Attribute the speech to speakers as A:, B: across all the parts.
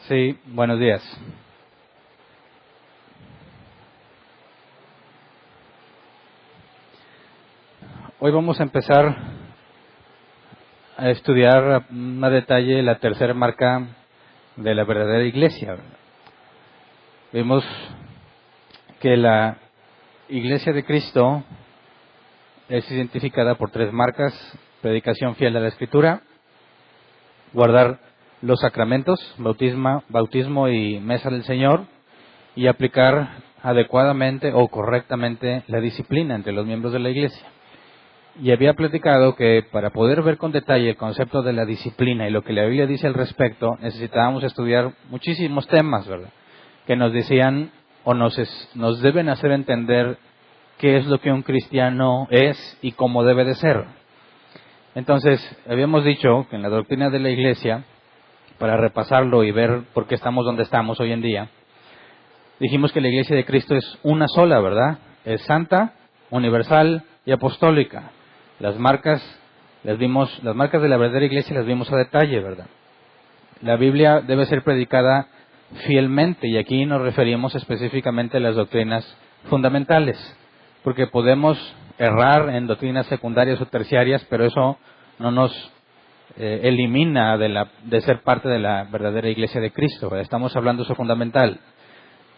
A: Sí, buenos días. Hoy vamos a empezar a estudiar a detalle la tercera marca de la verdadera iglesia. Vimos que la iglesia de Cristo es identificada por tres marcas: predicación fiel de la Escritura, guardar los sacramentos, bautismo y mesa del Señor, y aplicar adecuadamente o correctamente la disciplina entre los miembros de la iglesia. Y había platicado que para poder ver con detalle el concepto de la disciplina y lo que la Biblia dice al respecto, necesitábamos estudiar muchísimos temas, ¿verdad? Que nos decían o nos deben hacer entender qué es lo que un cristiano es y cómo debe de ser. Entonces, habíamos dicho que en la doctrina de la iglesia, para repasarlo y ver por qué estamos donde estamos hoy en día, dijimos que la iglesia de Cristo es una sola, ¿verdad? Es santa, universal y apostólica. Las marcas de la verdadera iglesia las vimos a detalle, ¿verdad? La Biblia debe ser predicada fielmente, y aquí nos referimos específicamente a las doctrinas fundamentales, porque podemos errar en doctrinas secundarias o terciarias, pero eso no nos elimina de ser parte de la verdadera iglesia de Cristo, ¿verdad? Estamos hablando de eso fundamental.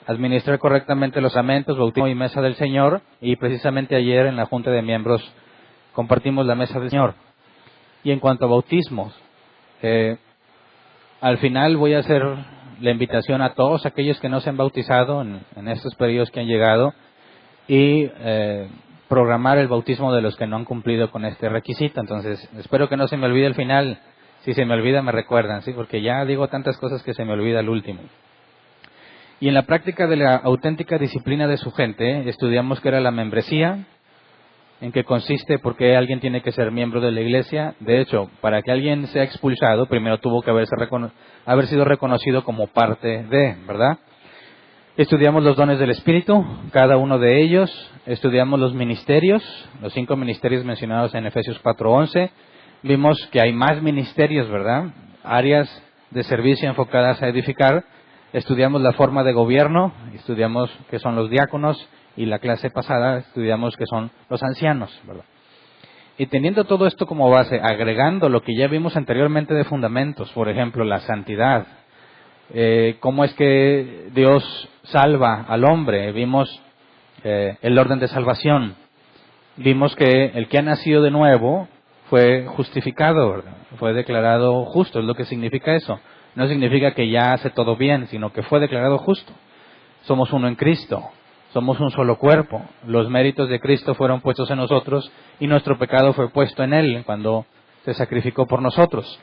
A: Administrar correctamente los sacramentos, bautismo y mesa del Señor, y precisamente ayer en la Junta de Miembros compartimos la mesa del Señor. Y en cuanto a bautismos, al final voy a hacer la invitación a todos aquellos que no se han bautizado en estos periodos que han llegado, y programar el bautismo de los que no han cumplido con este requisito. Entonces, espero que no se me olvide el final. Si se me olvida, me recuerdan, ¿sí? Porque ya digo tantas cosas que se me olvida el último. Y en la práctica de la auténtica disciplina de su gente, estudiamos qué era la membresía, en qué consiste, por qué alguien tiene que ser miembro de la iglesia. De hecho, para que alguien sea expulsado, primero tuvo que haber sido reconocido como parte de, ¿verdad? Estudiamos los dones del Espíritu, cada uno de ellos. Estudiamos los ministerios, los 5 ministerios mencionados en Efesios 4:11. Vimos que hay más ministerios, ¿verdad? Áreas de servicio enfocadas a edificar. Estudiamos la forma de gobierno, estudiamos qué son los diáconos, y la clase pasada estudiamos qué son los ancianos, ¿verdad? Y teniendo todo esto como base, agregando lo que ya vimos anteriormente de fundamentos, por ejemplo, la santidad, cómo es que Dios salva al hombre, vimos el orden de salvación, vimos que el que ha nacido de nuevo fue justificado, ¿verdad? Fue declarado justo, es lo que significa eso. No significa que ya hace todo bien, sino que fue declarado justo. Somos uno en Cristo, somos un solo cuerpo. Los méritos de Cristo fueron puestos en nosotros y nuestro pecado fue puesto en Él cuando se sacrificó por nosotros.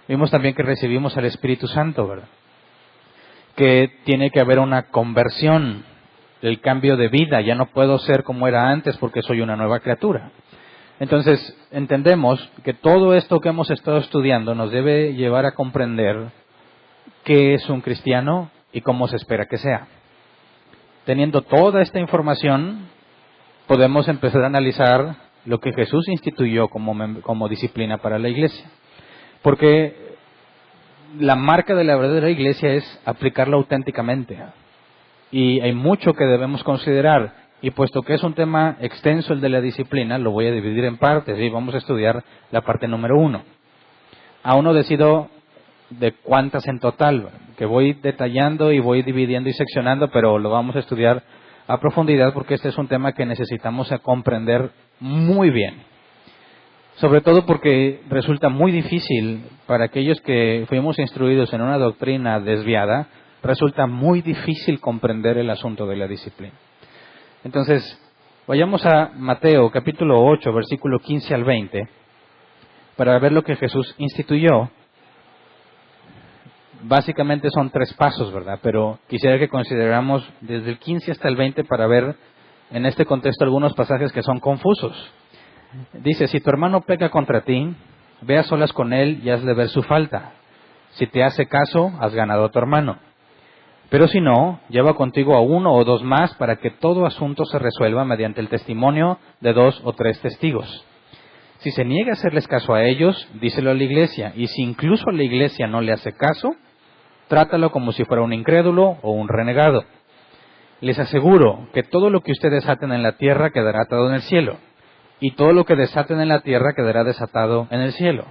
A: Vimos también que recibimos al Espíritu Santo, ¿verdad? Que tiene que haber una conversión, el cambio de vida. Ya no puedo ser como era antes porque soy una nueva criatura. Entonces, entendemos que todo esto que hemos estado estudiando nos debe llevar a comprender qué es un cristiano y cómo se espera que sea. Teniendo toda esta información, podemos empezar a analizar lo que Jesús instituyó como disciplina para la iglesia. Porque la marca de la verdadera iglesia es aplicarla auténticamente. Y hay mucho que debemos considerar. Y puesto que es un tema extenso el de la disciplina, lo voy a dividir en partes y vamos a estudiar la parte número 1. Aún no decido de cuántas en total, que voy detallando y voy dividiendo y seccionando, pero lo vamos a estudiar a profundidad porque este es un tema que necesitamos comprender muy bien. Sobre todo porque resulta muy difícil para aquellos que fuimos instruidos en una doctrina desviada, resulta muy difícil comprender el asunto de la disciplina. Entonces, vayamos a Mateo capítulo 8, versículo 15 al 20, para ver lo que Jesús instituyó. Básicamente son 3 pasos, ¿verdad? Pero quisiera que consideráramos desde el 15 hasta el 20 para ver en este contexto algunos pasajes que son confusos. Dice, si tu hermano peca contra ti, ve a solas con él y hazle ver su falta. Si te hace caso, has ganado a tu hermano. Pero si no, lleva contigo a 1 o 2 más para que todo asunto se resuelva mediante el testimonio de 2 o 3 testigos. Si se niega a hacerles caso a ellos, díselo a la iglesia. Y si incluso la iglesia no le hace caso, trátalo como si fuera un incrédulo o un renegado. Les aseguro que todo lo que ustedes aten en la tierra quedará atado en el cielo, y todo lo que desaten en la tierra quedará desatado en el cielo.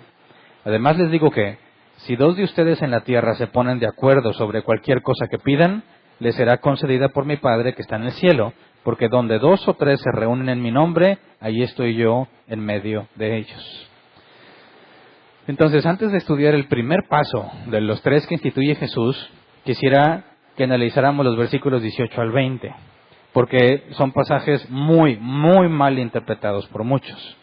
A: Además les digo que, si 2 de ustedes en la tierra se ponen de acuerdo sobre cualquier cosa que pidan, les será concedida por mi Padre que está en el cielo, porque donde 2 o 3 se reúnen en mi nombre, allí estoy yo en medio de ellos. Entonces, antes de estudiar el primer paso de los 3 que instituye Jesús, quisiera que analizáramos los versículos 18 al 20, porque son pasajes muy, muy mal interpretados por muchos.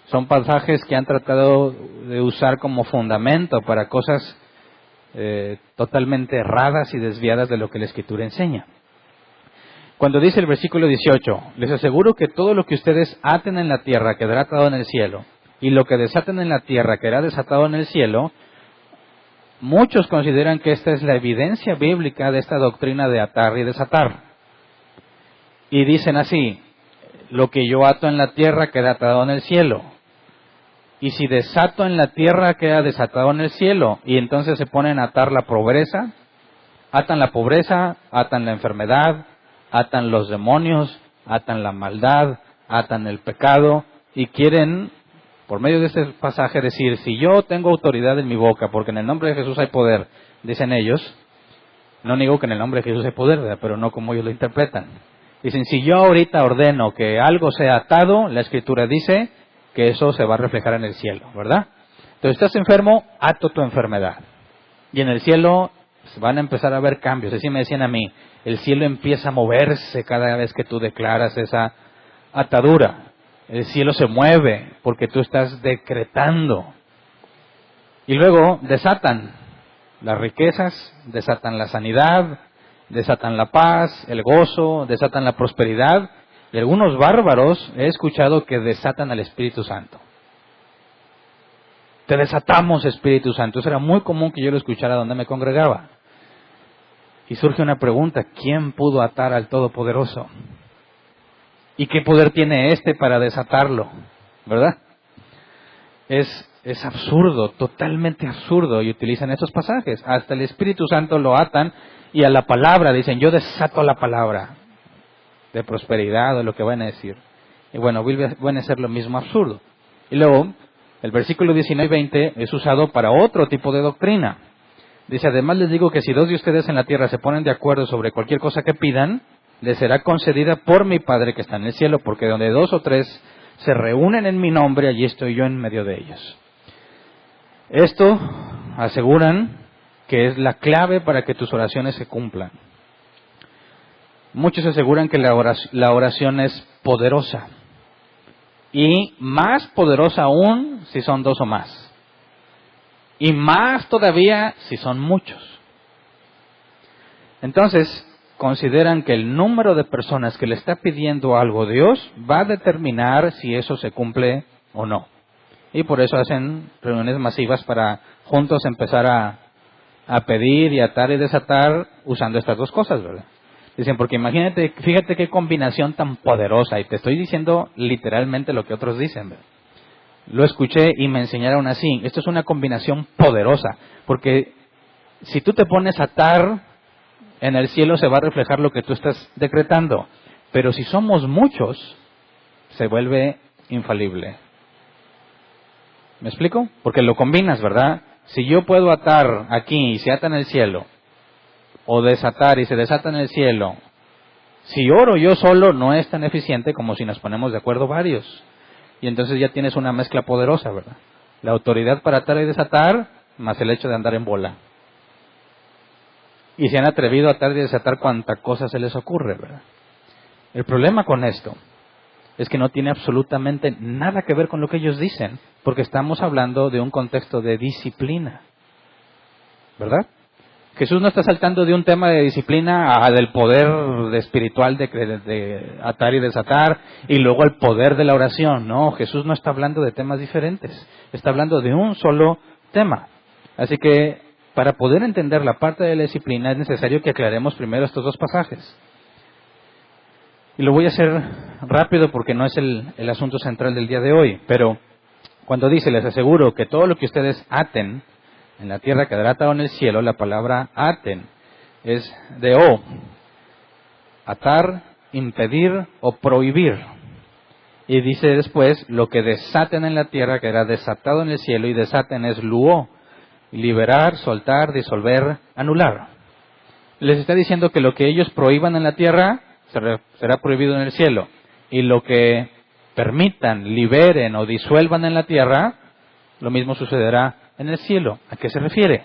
A: Son pasajes que han tratado de usar como fundamento para cosas totalmente erradas y desviadas de lo que la Escritura enseña. Cuando dice el versículo 18, les aseguro que todo lo que ustedes aten en la tierra quedará atado en el cielo, y lo que desaten en la tierra quedará desatado en el cielo, muchos consideran que esta es la evidencia bíblica de esta doctrina de atar y desatar. Y dicen así, lo que yo ato en la tierra queda atado en el cielo. Y si desato en la tierra queda desatado en el cielo. Y entonces se ponen a atar la pobreza, atan la pobreza, atan la enfermedad, atan los demonios, atan la maldad, atan el pecado, y quieren, por medio de este pasaje, decir, si yo tengo autoridad en mi boca, porque en el nombre de Jesús hay poder, dicen ellos, no niego que en el nombre de Jesús hay poder, ¿verdad? Pero no como ellos lo interpretan. Dicen, si yo ahorita ordeno que algo sea atado, la Escritura dice que eso se va a reflejar en el cielo, ¿verdad? Entonces, estás enfermo, ato tu enfermedad. Y en el cielo van a empezar a haber cambios. Así me decían a mí, el cielo empieza a moverse cada vez que tú declaras esa atadura. El cielo se mueve porque tú estás decretando. Y luego desatan las riquezas, desatan la sanidad, desatan la paz, el gozo, desatan la prosperidad. Y algunos bárbaros he escuchado que desatan al Espíritu Santo. Te desatamos, Espíritu Santo. Eso era muy común que yo lo escuchara donde me congregaba. Y surge una pregunta, ¿quién pudo atar al Todopoderoso? ¿Y qué poder tiene éste para desatarlo? ¿Verdad? Es absurdo, totalmente absurdo, y utilizan estos pasajes. Hasta el Espíritu Santo lo atan, y a la palabra dicen, yo desato la palabra de prosperidad o lo que van a decir. Y bueno, van a ser lo mismo absurdo. Y luego, el versículo 19 y 20 es usado para otro tipo de doctrina. Dice, además les digo que si 2 de ustedes en la tierra se ponen de acuerdo sobre cualquier cosa que pidan, les será concedida por mi Padre que está en el cielo, porque donde 2 o 3 se reúnen en mi nombre, allí estoy yo en medio de ellos. Esto aseguran que es la clave para que tus oraciones se cumplan. Muchos aseguran que la oración es poderosa, y más poderosa aún si son 2 o más. Y más todavía si son muchos. Entonces, consideran que el número de personas que le está pidiendo algo a Dios va a determinar si eso se cumple o no. Y por eso hacen reuniones masivas para juntos empezar a pedir y atar y desatar usando estas 2 cosas, ¿verdad? Dicen, porque imagínate, fíjate qué combinación tan poderosa, y te estoy diciendo literalmente lo que otros dicen, ¿verdad? Lo escuché y me enseñaron así. Esto es una combinación poderosa, porque si tú te pones a atar, en el cielo se va a reflejar lo que tú estás decretando. Pero si somos muchos, se vuelve infalible. ¿Me explico? Porque lo combinas, ¿verdad? Si yo puedo atar aquí y se ata en el cielo, o desatar y se desata en el cielo, si oro yo solo no es tan eficiente como si nos ponemos de acuerdo varios. Y entonces ya tienes una mezcla poderosa, ¿verdad? La autoridad para atar y desatar, más el hecho de andar en bola. Y se han atrevido a atar y desatar cuanta cosa se les ocurre, ¿verdad? El problema con esto es que no tiene absolutamente nada que ver con lo que ellos dicen, porque estamos hablando de un contexto de disciplina, ¿verdad? Jesús no está saltando de un tema de disciplina del poder espiritual de atar y desatar, y luego el poder de la oración. No, Jesús no está hablando de temas diferentes, está hablando de un solo tema. Así que para poder entender la parte de la disciplina es necesario que aclaremos primero estos 2 pasajes. Y lo voy a hacer rápido porque no es el asunto central del día de hoy, pero cuando dice, les aseguro que todo lo que ustedes aten en la tierra quedará atado en el cielo. La palabra aten es de o, atar, impedir o prohibir. Y dice después, lo que desaten en la tierra quedará desatado en el cielo, y desaten es luo, liberar, soltar, disolver, anular. Les está diciendo que lo que ellos prohíban en la tierra será prohibido en el cielo, y lo que permitan, liberen o disuelvan en la tierra, lo mismo sucederá en el cielo. ¿A qué se refiere?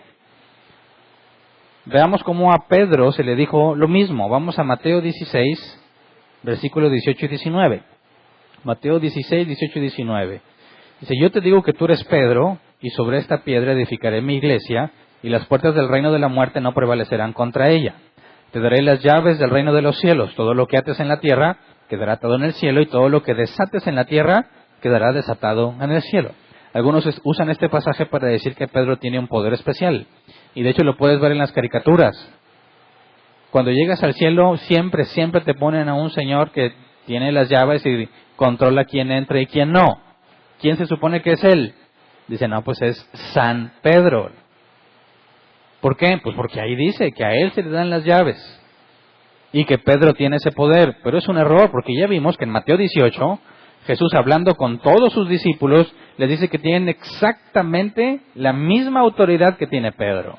A: Veamos cómo a Pedro se le dijo lo mismo. Vamos a Mateo 16, versículos 18 y 19. Mateo 16, 18 y 19. Dice, yo te digo que tú eres Pedro, y sobre esta piedra edificaré mi iglesia, y las puertas del reino de la muerte no prevalecerán contra ella. Te daré las llaves del reino de los cielos. Todo lo que ates en la tierra quedará atado en el cielo, y todo lo que desates en la tierra quedará desatado en el cielo. Algunos usan este pasaje para decir que Pedro tiene un poder especial. Y de hecho lo puedes ver en las caricaturas. Cuando llegas al cielo, siempre te ponen a un señor que tiene las llaves y controla quién entra y quién no. ¿Quién se supone que es él? Dice, no, pues es San Pedro. ¿Por qué? Pues porque ahí dice que a él se le dan las llaves y que Pedro tiene ese poder. Pero es un error, porque ya vimos que en Mateo 18, Jesús, hablando con todos sus discípulos, les dice que tienen exactamente la misma autoridad que tiene Pedro.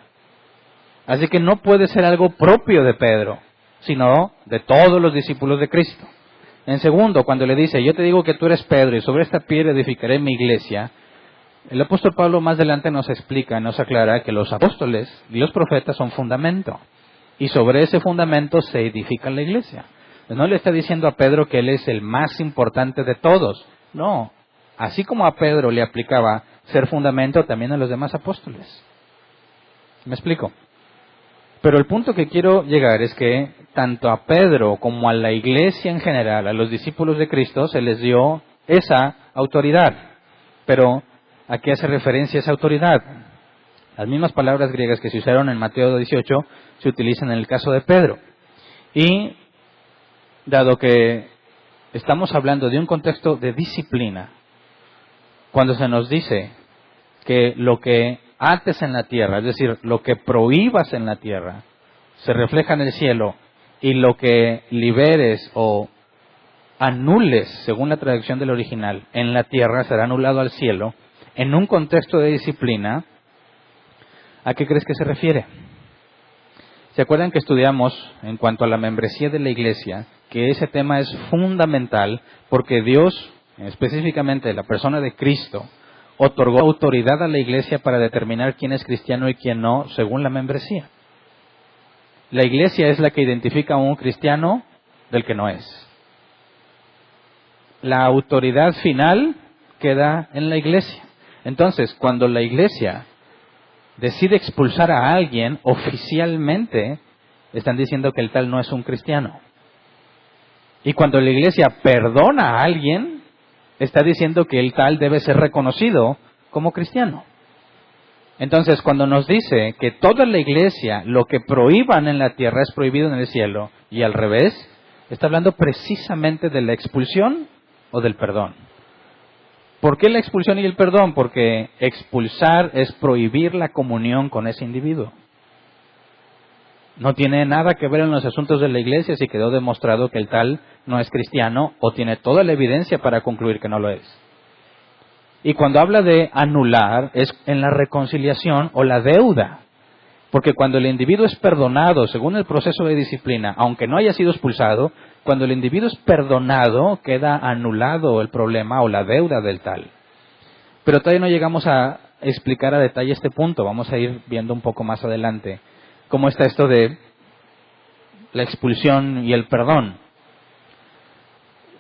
A: Así que no puede ser algo propio de Pedro, sino de todos los discípulos de Cristo. En segundo, cuando le dice, yo te digo que tú eres Pedro, y sobre esta piedra edificaré mi iglesia, el apóstol Pablo más adelante nos explica, nos aclara que los apóstoles y los profetas son fundamento, y sobre ese fundamento se edifica la iglesia. No le está diciendo a Pedro que él es el más importante de todos. No, así como a Pedro le aplicaba ser fundamento, también a los demás apóstoles. ¿Me explico? Pero el punto que quiero llegar es que tanto a Pedro como a la iglesia en general, a los discípulos de Cristo, se les dio esa autoridad. Pero, ¿a qué hace referencia esa autoridad? Las mismas palabras griegas que se usaron en Mateo 18 se utilizan en el caso de Pedro. Y, dado que estamos hablando de un contexto de disciplina, cuando se nos dice que lo que ates en la tierra, es decir, lo que prohíbas en la tierra, se refleja en el cielo, y lo que liberes o anules, según la traducción del original, en la tierra será anulado al cielo, en un contexto de disciplina, ¿a qué crees que se refiere? ¿Se acuerdan que estudiamos en cuanto a la membresía de la iglesia, que ese tema es fundamental porque Dios, específicamente la persona de Cristo, otorgó autoridad a la iglesia para determinar quién es cristiano y quién no, según la membresía? La iglesia es la que identifica a un cristiano del que no es. La autoridad final queda en la iglesia. Entonces, cuando la iglesia decide expulsar a alguien, oficialmente están diciendo que el tal no es un cristiano. Y cuando la iglesia perdona a alguien, está diciendo que el tal debe ser reconocido como cristiano. Entonces, cuando nos dice que toda la iglesia, lo que prohíban en la tierra es prohibido en el cielo, y al revés, está hablando precisamente de la expulsión o del perdón. ¿Por qué la expulsión y el perdón? Porque expulsar es prohibir la comunión con ese individuo. No tiene nada que ver en los asuntos de la iglesia si quedó demostrado que el tal no es cristiano o tiene toda la evidencia para concluir que no lo es. Y cuando habla de anular es en la reconciliación o la deuda. Porque cuando el individuo es perdonado según el proceso de disciplina, aunque no haya sido expulsado, cuando el individuo es perdonado queda anulado el problema o la deuda del tal. Pero todavía no llegamos a explicar a detalle este punto. Vamos a ir viendo un poco más adelante cómo está esto de la expulsión y el perdón.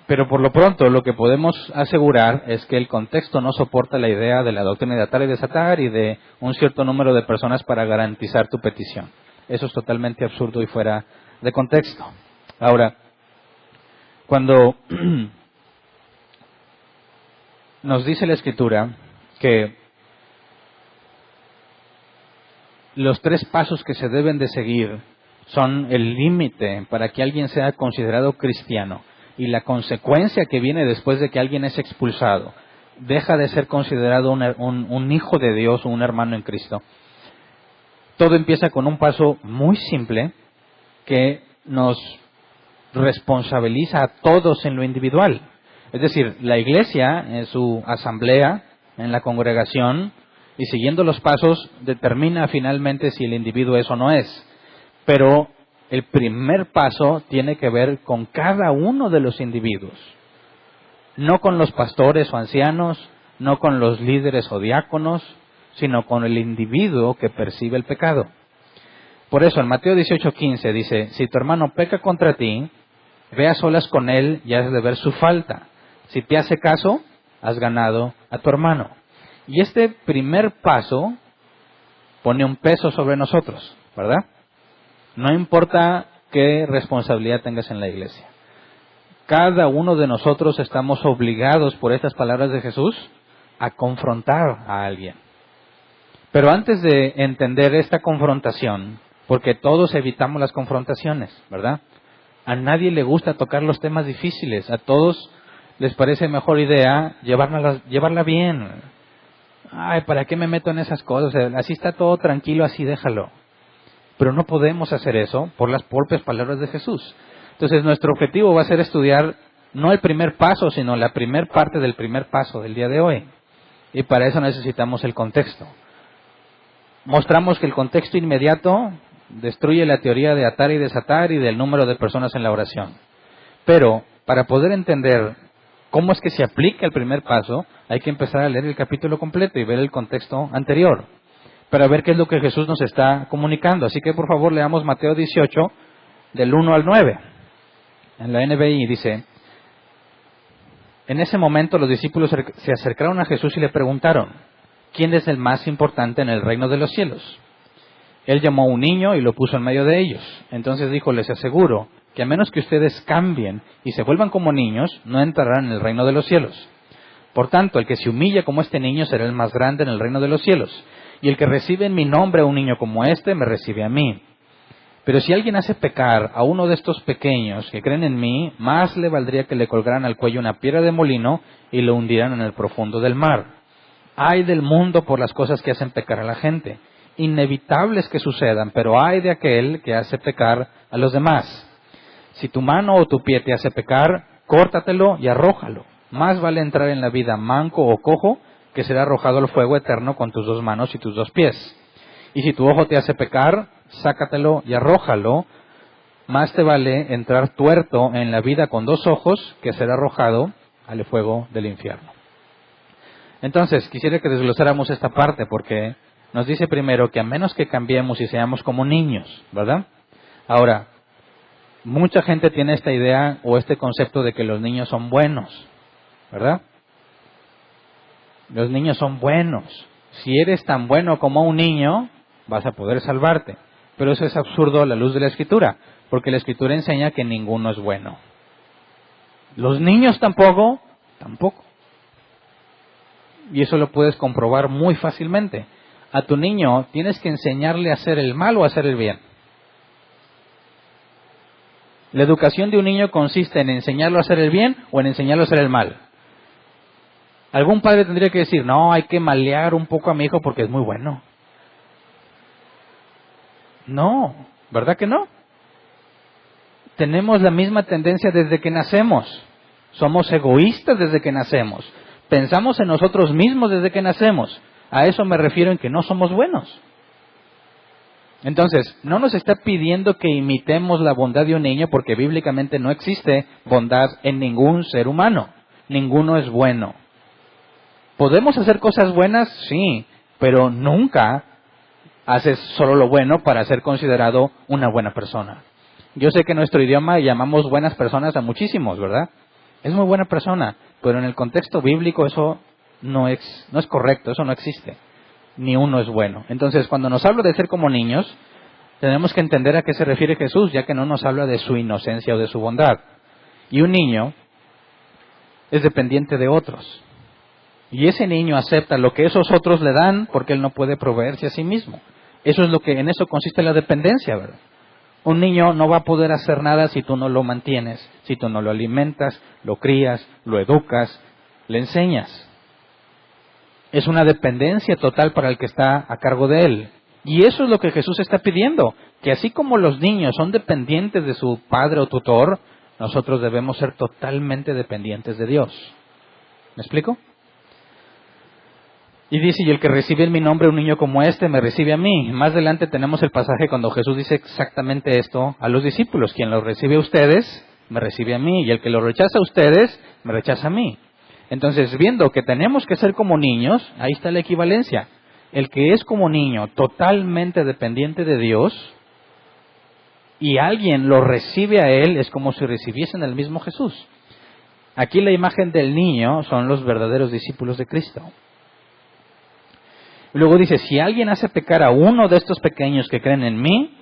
A: Pero por lo pronto lo que podemos asegurar es que el contexto no soporta la idea de la doctrina de atar y desatar y de un cierto número de personas para garantizar tu petición. Eso es totalmente absurdo y fuera de contexto. Ahora, cuando nos dice la Escritura que los 3 pasos que se deben de seguir son el límite para que alguien sea considerado cristiano, y la consecuencia que viene después de que alguien es expulsado, deja de ser considerado un hijo de Dios o un hermano en Cristo. Todo empieza con un paso muy simple que nos responsabiliza a todos en lo individual. Es decir, la iglesia en su asamblea, en la congregación, y siguiendo los pasos, determina finalmente si el individuo es o no es. Pero el primer paso tiene que ver con cada uno de los individuos. No con los pastores o ancianos, no con los líderes o diáconos, sino con el individuo que percibe el pecado. Por eso en Mateo 18:15 dice, si tu hermano peca contra ti, ve a solas con él y has de ver su falta. Si te hace caso, has ganado a tu hermano. Y este primer paso pone un peso sobre nosotros, ¿verdad? No importa qué responsabilidad tengas en la iglesia. Cada uno de nosotros estamos obligados por estas palabras de Jesús a confrontar a alguien. Pero antes de entender esta confrontación, porque todos evitamos las confrontaciones, ¿verdad? A nadie le gusta tocar los temas difíciles, a todos les parece mejor idea llevarla bien. Ay, ¿para qué me meto en esas cosas? Así está todo tranquilo, así déjalo. Pero no podemos hacer eso por las propias palabras de Jesús. Entonces nuestro objetivo va a ser estudiar no el primer paso, sino la primer parte del primer paso del día de hoy. Y para eso necesitamos el contexto. Mostramos que el contexto inmediato destruye la teoría de atar y desatar y del número de personas en la oración. Pero para poder entender cómo es que se aplica el primer paso, hay que empezar a leer el capítulo completo y ver el contexto anterior, para ver qué es lo que Jesús nos está comunicando. Así que por favor leamos Mateo 18, del 1 al 9. En la NBI dice, en ese momento los discípulos se acercaron a Jesús y le preguntaron, ¿quién es el más importante en el reino de los cielos? Él llamó a un niño y lo puso en medio de ellos. Entonces dijo, les aseguro que a menos que ustedes cambien y se vuelvan como niños, no entrarán en el reino de los cielos. Por tanto, el que se humilla como este niño será el más grande en el reino de los cielos. Y el que recibe en mi nombre a un niño como este, me recibe a mí. Pero si alguien hace pecar a uno de estos pequeños que creen en mí, más le valdría que le colgaran al cuello una piedra de molino y lo hundieran en el profundo del mar. Ay del mundo por las cosas que hacen pecar a la gente. Inevitables que sucedan, pero ay de aquel que hace pecar a los demás. Si tu mano o tu pie te hace pecar, córtatelo y arrójalo. Más vale entrar en la vida manco o cojo que ser arrojado al fuego eterno con tus dos manos y tus dos pies. Y si tu ojo te hace pecar, sácatelo y arrójalo. Más te vale entrar tuerto en la vida con dos ojos que ser arrojado al fuego del infierno. Entonces, quisiera que desglosáramos esta parte porque nos dice primero que a menos que cambiemos y seamos como niños, ¿verdad? Ahora, mucha gente tiene esta idea o este concepto de que los niños son buenos, ¿verdad? Los niños son buenos. Si eres tan bueno como un niño, vas a poder salvarte. Pero eso es absurdo a la luz de la Escritura, porque la Escritura enseña que ninguno es bueno. Los niños tampoco. Y eso lo puedes comprobar muy fácilmente. A tu niño tienes que enseñarle a hacer el mal o a hacer el bien. La educación de un niño consiste en enseñarlo a hacer el bien o en enseñarlo a hacer el mal. Algún padre tendría que decir, no, hay que malear un poco a mi hijo porque es muy bueno. No, ¿verdad que no? Tenemos la misma tendencia desde que nacemos. Somos egoístas desde que nacemos. Pensamos en nosotros mismos desde que nacemos. A eso me refiero en que no somos buenos. Entonces, no nos está pidiendo que imitemos la bondad de un niño porque bíblicamente no existe bondad en ningún ser humano. Ninguno es bueno. ¿Podemos hacer cosas buenas? Sí, pero nunca haces solo lo bueno para ser considerado una buena persona. Yo sé que en nuestro idioma llamamos buenas personas a muchísimos, ¿verdad? Es muy buena persona, pero en el contexto bíblico eso no es correcto, eso no existe. Ni uno es bueno. Entonces, cuando nos habla de ser como niños, tenemos que entender a qué se refiere Jesús, ya que no nos habla de su inocencia o de su bondad. Y un niño es dependiente de otros. Y ese niño acepta lo que esos otros le dan porque él no puede proveerse a sí mismo. Eso es lo que en eso consiste la dependencia, ¿verdad? Un niño no va a poder hacer nada si tú no lo mantienes, si tú no lo alimentas, lo crías, lo educas, le enseñas. Es una dependencia total para el que está a cargo de él. Y eso es lo que Jesús está pidiendo, que así como los niños son dependientes de su padre o tutor, nosotros debemos ser totalmente dependientes de Dios. ¿Me explico? Y dice, y el que recibe en mi nombre un niño como este, me recibe a mí. Más adelante tenemos el pasaje cuando Jesús dice exactamente esto a los discípulos. Quien lo recibe a ustedes, me recibe a mí. Y el que lo rechaza a ustedes, me rechaza a mí. Entonces, viendo que tenemos que ser como niños, ahí está la equivalencia. El que es como niño, totalmente dependiente de Dios, y alguien lo recibe a él, es como si recibiesen al mismo Jesús. Aquí la imagen del niño son los verdaderos discípulos de Cristo. Luego dice, si alguien hace pecar a uno de estos pequeños que creen en mí,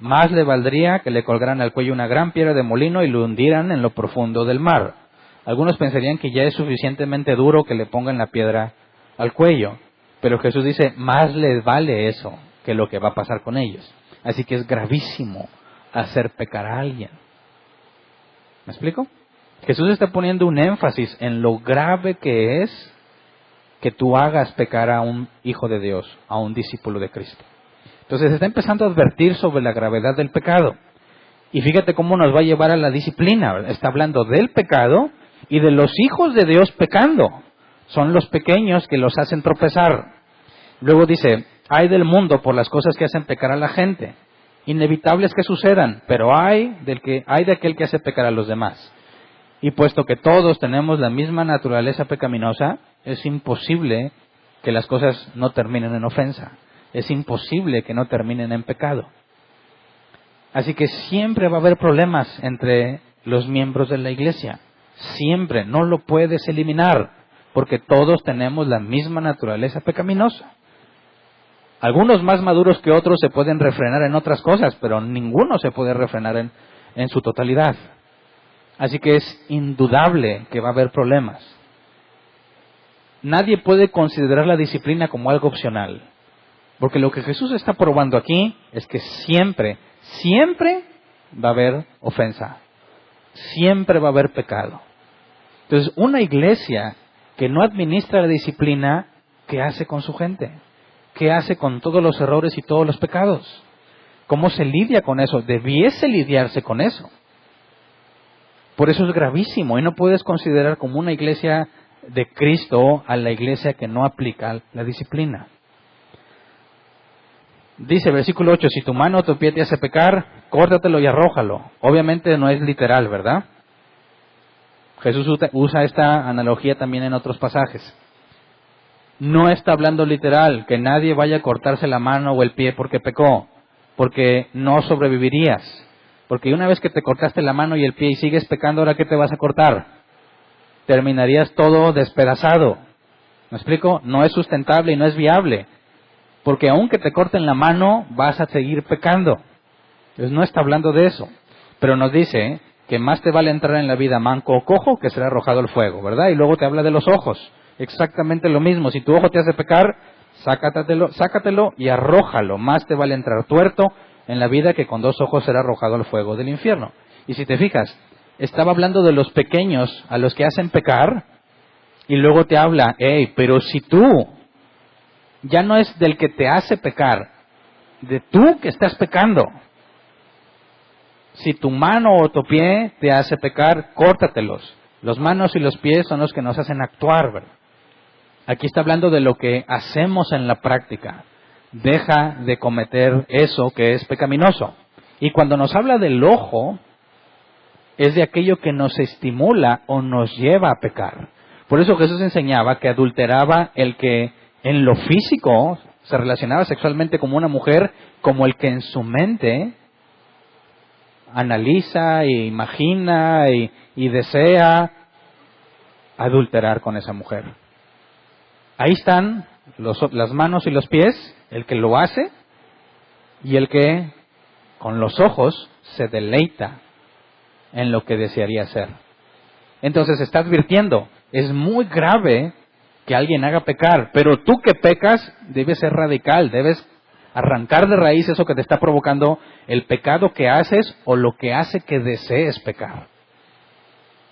A: más le valdría que le colgaran al cuello una gran piedra de molino y lo hundieran en lo profundo del mar. Algunos pensarían que ya es suficientemente duro que le pongan la piedra al cuello. Pero Jesús dice, más les vale eso que lo que va a pasar con ellos. Así que es gravísimo hacer pecar a alguien. ¿Me explico? Jesús está poniendo un énfasis en lo grave que es que tú hagas pecar a un hijo de Dios, a un discípulo de Cristo. Entonces está empezando a advertir sobre la gravedad del pecado. Y fíjate cómo nos va a llevar a la disciplina. Está hablando del pecado y de los hijos de Dios pecando. Son los pequeños que los hacen tropezar. Luego dice, hay del mundo por las cosas que hacen pecar a la gente. Inevitables que sucedan, pero hay de aquel que hace pecar a los demás. Y puesto que todos tenemos la misma naturaleza pecaminosa, es imposible que las cosas no terminen en ofensa. Es imposible que no terminen en pecado. Así que siempre va a haber problemas entre los miembros de la iglesia. Siempre, no lo puedes eliminar, porque todos tenemos la misma naturaleza pecaminosa. Algunos más maduros que otros se pueden refrenar en otras cosas, pero ninguno se puede refrenar en su totalidad. Así que es indudable que va a haber problemas. Nadie puede considerar la disciplina como algo opcional, porque lo que Jesús está probando aquí es que siempre va a haber ofensa, siempre va a haber pecado. Entonces, una iglesia que no administra la disciplina, ¿qué hace con su gente? ¿Qué hace con todos los errores y todos los pecados? ¿Cómo se lidia con eso? Debiese lidiarse con eso. Por eso es gravísimo y no puedes considerar como una iglesia de Cristo a la iglesia que no aplica la disciplina. Dice versículo 8, si tu mano o tu pie te hace pecar, córtatelo y arrójalo. Obviamente no es literal, ¿verdad? Jesús usa esta analogía también en otros pasajes. No está hablando literal, que nadie vaya a cortarse la mano o el pie porque pecó, porque no sobrevivirías. Porque una vez que te cortaste la mano y el pie y sigues pecando, ¿ahora qué te vas a cortar? Terminarías todo despedazado. ¿Me explico? No es sustentable y no es viable. Porque aunque te corten la mano, vas a seguir pecando. Entonces no está hablando de eso. Pero nos dice que más te vale entrar en la vida manco o cojo que ser arrojado al fuego, ¿verdad? Y luego te habla de los ojos. Exactamente lo mismo. Si tu ojo te hace pecar, sácatelo y arrójalo. Más te vale entrar tuerto en la vida que con 2 ojos ser arrojado al fuego del infierno. Y si te fijas, estaba hablando de los pequeños a los que hacen pecar, y luego te habla, pero si tú, ya no es del que te hace pecar, de tú que estás pecando. Si tu mano o tu pie te hace pecar, córtatelos. Los manos y los pies son los que nos hacen actuar, ¿verdad? Aquí está hablando de lo que hacemos en la práctica. Deja de cometer eso que es pecaminoso. Y cuando nos habla del ojo, es de aquello que nos estimula o nos lleva a pecar. Por eso Jesús enseñaba que adulteraba el que en lo físico se relacionaba sexualmente como una mujer, como el que en su mente analiza e imagina y desea adulterar con esa mujer. Ahí están las manos y los pies, el que lo hace y el que con los ojos se deleita en lo que desearía hacer. Entonces está advirtiendo, es muy grave que alguien haga pecar, pero tú que pecas debes ser radical, debes arrancar de raíz eso que te está provocando el pecado que haces o lo que hace que desees pecar.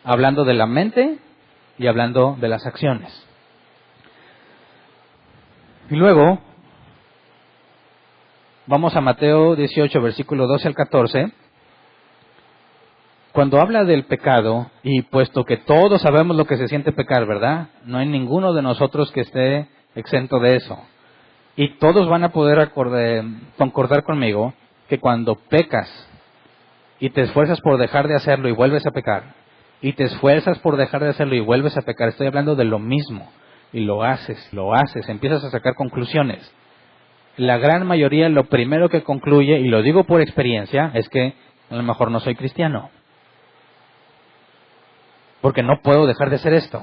A: Hablando de la mente y hablando de las acciones. Y luego, Vamos a Mateo 18, versículo 12 al 14. Cuando habla del pecado, y puesto que todos sabemos lo que se siente pecar, ¿verdad? No hay ninguno de nosotros que esté exento de eso. Y todos van a poder concordar conmigo que cuando pecas y te esfuerzas por dejar de hacerlo y vuelves a pecar, y te esfuerzas por dejar de hacerlo y vuelves a pecar, estoy hablando de lo mismo, y lo haces, empiezas a sacar conclusiones. La gran mayoría lo primero que concluye, y lo digo por experiencia, es que a lo mejor no soy cristiano. Porque no puedo dejar de hacer esto.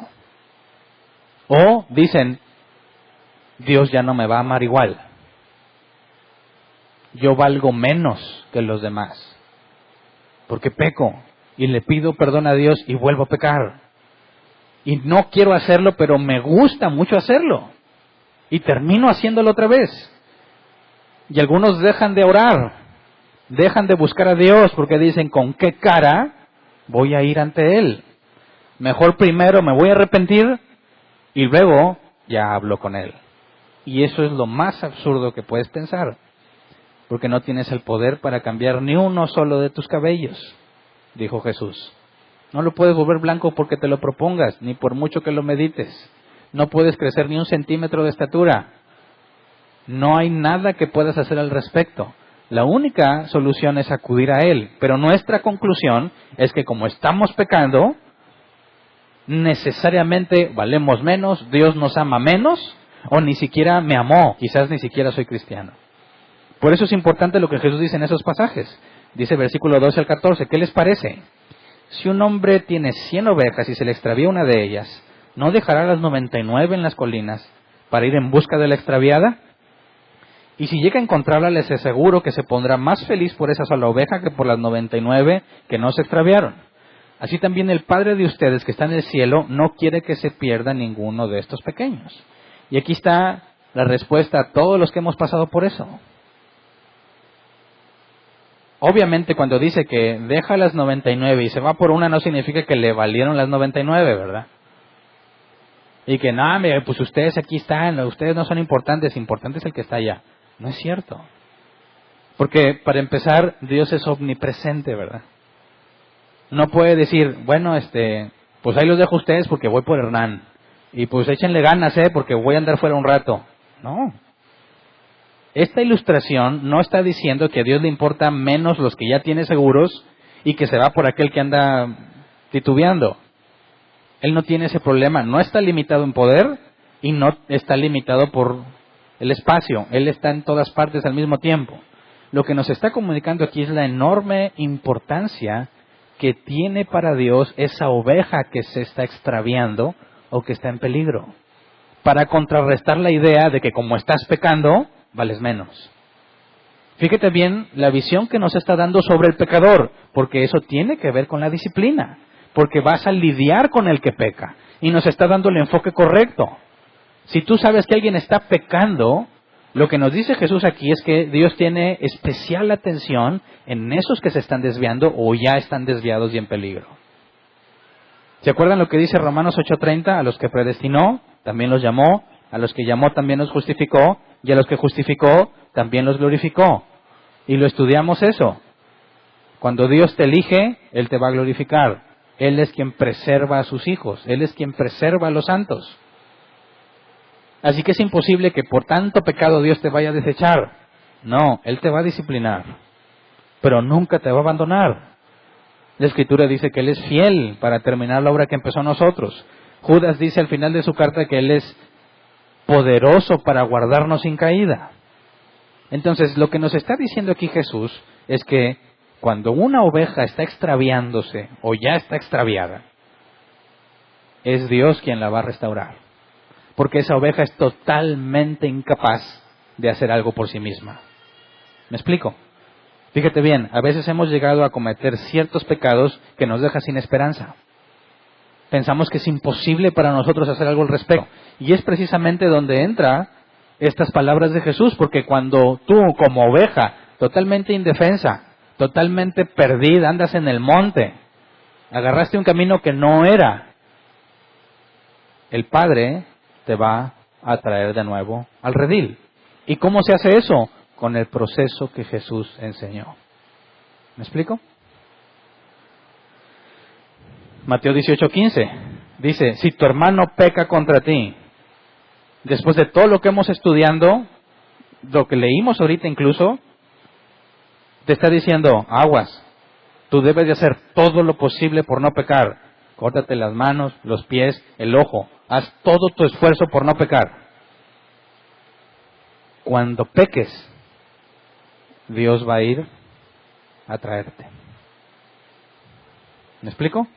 A: O dicen, Dios ya no me va a amar igual. Yo valgo menos que los demás. Porque peco y le pido perdón a Dios y vuelvo a pecar. Y no quiero hacerlo, pero me gusta mucho hacerlo. Y termino haciéndolo otra vez. Y algunos dejan de orar, dejan de buscar a Dios porque dicen, ¿con qué cara voy a ir ante Él? Mejor primero me voy a arrepentir y luego ya hablo con Él. Y eso es lo más absurdo que puedes pensar, porque no tienes el poder para cambiar ni uno solo de tus cabellos, dijo Jesús. No lo puedes volver blanco porque te lo propongas, ni por mucho que lo medites. No puedes crecer ni 1 centímetro de estatura. No hay nada que puedas hacer al respecto. La única solución es acudir a Él, pero nuestra conclusión es que como estamos pecando, necesariamente valemos menos, Dios nos ama menos, o ni siquiera me amó, quizás ni siquiera soy cristiano. Por eso es importante lo que Jesús dice en esos pasajes. Dice versículo 12 al 14, ¿qué les parece? Si un hombre tiene 100 ovejas y se le extravía una de ellas, ¿no dejará las 99 en las colinas para ir en busca de la extraviada? Y si llega a encontrarla, les aseguro que se pondrá más feliz por esa sola oveja que por las 99 que no se extraviaron. Así también el Padre de ustedes que está en el cielo no quiere que se pierda ninguno de estos pequeños. Y aquí está la respuesta a todos los que hemos pasado por eso. Obviamente cuando dice que deja las 99 y se va por una, no significa que le valieron las 99, ¿verdad? Y que nada, pues ustedes aquí están, ustedes no son importantes, importante es el que está allá. No es cierto. Porque para empezar, Dios es omnipresente, ¿verdad? No puede decir, bueno, pues ahí los dejo a ustedes porque voy por Hernán. Y pues échenle ganas, porque voy a andar fuera un rato. No. Esta ilustración no está diciendo que a Dios le importa menos los que ya tiene seguros y que se va por aquel que anda titubeando. Él no tiene ese problema. No está limitado en poder y no está limitado por el espacio. Él está en todas partes al mismo tiempo. Lo que nos está comunicando aquí es la enorme importancia que tiene para Dios esa oveja que se está extraviando o que está en peligro, para contrarrestar la idea de que como estás pecando, vales menos. Fíjate bien la visión que nos está dando sobre el pecador, porque eso tiene que ver con la disciplina, porque vas a lidiar con el que peca, y nos está dando el enfoque correcto. Si tú sabes que alguien está pecando, lo que nos dice Jesús aquí es que Dios tiene especial atención en esos que se están desviando o ya están desviados y en peligro. ¿Se acuerdan lo que dice Romanos 8:30? A los que predestinó, también los llamó, a los que llamó también los justificó, y a los que justificó, también los glorificó. Y lo estudiamos eso. Cuando Dios te elige, Él te va a glorificar. Él es quien preserva a sus hijos, Él es quien preserva a los santos. Así que es imposible que por tanto pecado Dios te vaya a desechar. No, Él te va a disciplinar, pero nunca te va a abandonar. La Escritura dice que Él es fiel para terminar la obra que empezó en nosotros. Judas dice al final de su carta que Él es poderoso para guardarnos sin caída. Entonces, lo que nos está diciendo aquí Jesús es que cuando una oveja está extraviándose o ya está extraviada, es Dios quien la va a restaurar. Porque esa oveja es totalmente incapaz de hacer algo por sí misma. ¿Me explico? Fíjate bien, a veces hemos llegado a cometer ciertos pecados que nos dejan sin esperanza. Pensamos que es imposible para nosotros hacer algo al respecto. Y es precisamente donde entra estas palabras de Jesús, porque cuando tú como oveja, totalmente indefensa, totalmente perdida, andas en el monte, agarraste un camino que no era, el Padre te va a traer de nuevo al redil. ¿Y cómo se hace eso? con el proceso que Jesús enseñó. ¿Me explico? Mateo 18:15 dice, si tu hermano peca contra ti, después de todo lo que hemos estudiado, lo que leímos ahorita incluso, te está diciendo, aguas, tú debes de hacer todo lo posible por no pecar. Córtate las manos, los pies, el ojo. Haz todo tu esfuerzo por no pecar. Cuando peques, Dios va a ir a traerte. ¿Me explico?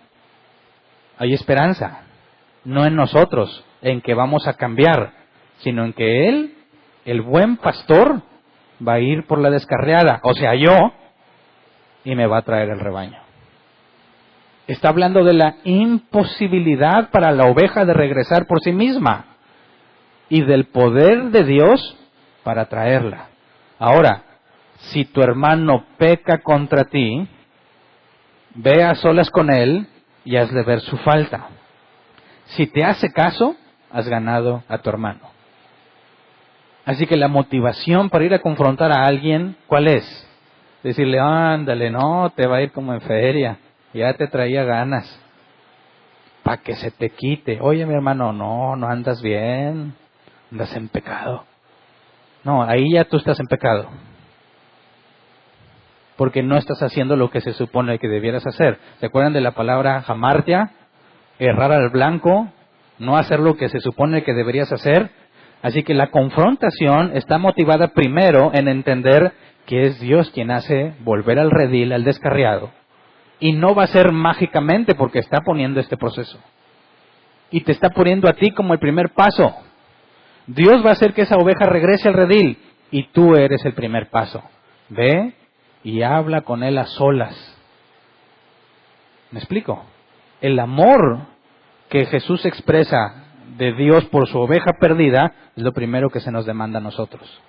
A: Hay esperanza, no en nosotros, en que vamos a cambiar, sino en que Él, el buen pastor, va a ir por la descarriada, o sea, yo, y me va a traer el rebaño. Está hablando de la imposibilidad para la oveja de regresar por sí misma y del poder de Dios para traerla. Ahora, si tu hermano peca contra ti, ve a solas con él y hazle ver su falta. Si te hace caso, has ganado a tu hermano. Así que la motivación para ir a confrontar a alguien, ¿cuál es? Decirle, ándale, no, te va a ir como en feria, ya te traía ganas, para que se te quite. Oye, mi hermano, no andas bien, andas en pecado. No, ahí ya tú estás en pecado. Porque no estás haciendo lo que se supone que debieras hacer. ¿Se acuerdan de la palabra hamartia? Errar al blanco, no hacer lo que se supone que deberías hacer. Así que la confrontación está motivada primero en entender que es Dios quien hace volver al redil, al descarriado. Y no va a ser mágicamente porque está poniendo este proceso. Y te está poniendo a ti como el primer paso. Dios va a hacer que esa oveja regrese al redil y tú eres el primer paso. Ve y habla con él a solas. ¿Me explico? El amor que Jesús expresa de Dios por su oveja perdida es lo primero que se nos demanda a nosotros.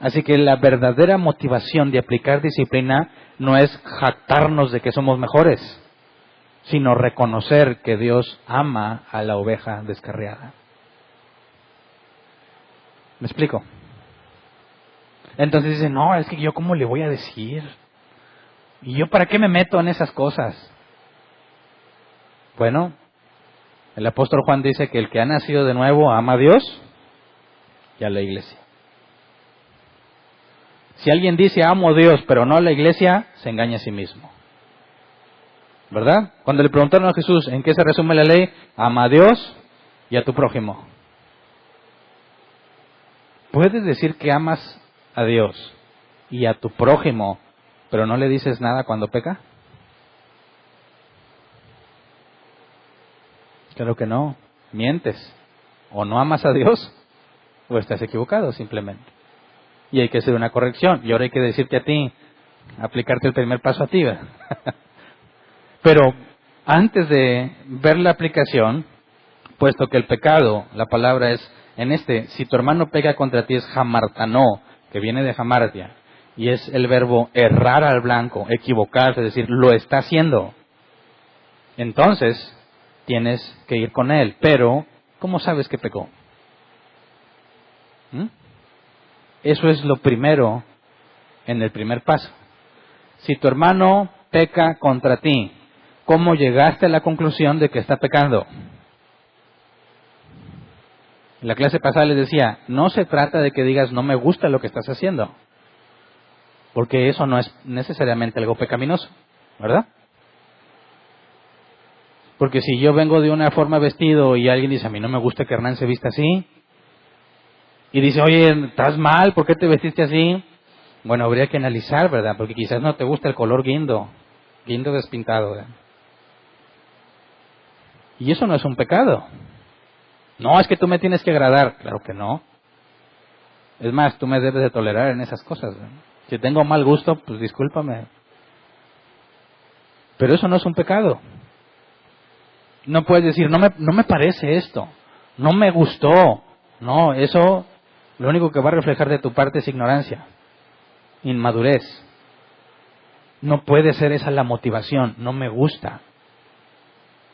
A: Así que la verdadera motivación de aplicar disciplina no es jactarnos de que somos mejores, sino reconocer que Dios ama a la oveja descarriada. ¿Me explico? Entonces dice, no, es que yo cómo le voy a decir, y yo para qué me meto en esas cosas. Bueno, el apóstol Juan dice que el que ha nacido de nuevo ama a Dios y a la iglesia. Si alguien dice amo a Dios pero no a la iglesia, se engaña a sí mismo. ¿Verdad? Cuando le preguntaron a Jesús, ¿en qué se resume la ley? Ama a Dios y a tu prójimo. ¿Puedes decir que amas a Dios y a tu prójimo, pero no le dices nada cuando peca? Claro que no. Mientes. O no amas a Dios, o estás equivocado simplemente. Y hay que hacer una corrección. Y ahora hay que decirte a ti, aplicarte el primer paso a ti. Pero antes de ver la aplicación, puesto que el pecado, la palabra es, si tu hermano peca contra ti es hamartanó, que viene de hamartia, y es el verbo errar al blanco, equivocarse, es decir, lo está haciendo. Entonces, tienes que ir con él. Pero, ¿cómo sabes que pecó? Eso es lo primero en el primer paso. Si tu hermano peca contra ti, ¿cómo llegaste a la conclusión de que está pecando? En la clase pasada les decía, no se trata de que digas no me gusta lo que estás haciendo, porque eso no es necesariamente algo pecaminoso, ¿verdad? Porque si yo vengo de una forma vestido y alguien dice a mí no me gusta que Hernán se vista así, y dice, oye, estás mal, ¿por qué te vestiste así? Bueno, habría que analizar, ¿verdad? Porque quizás no te gusta el color guindo despintado, ¿verdad? Y eso no es un pecado. No, es que tú me tienes que agradar. Claro que no. Es más, tú me debes de tolerar en esas cosas, ¿verdad? Si tengo mal gusto, pues discúlpame. Pero eso no es un pecado. No puedes decir, no me parece esto, no me gustó. No, eso lo único que va a reflejar de tu parte es ignorancia, inmadurez. No puede ser esa la motivación, no me gusta.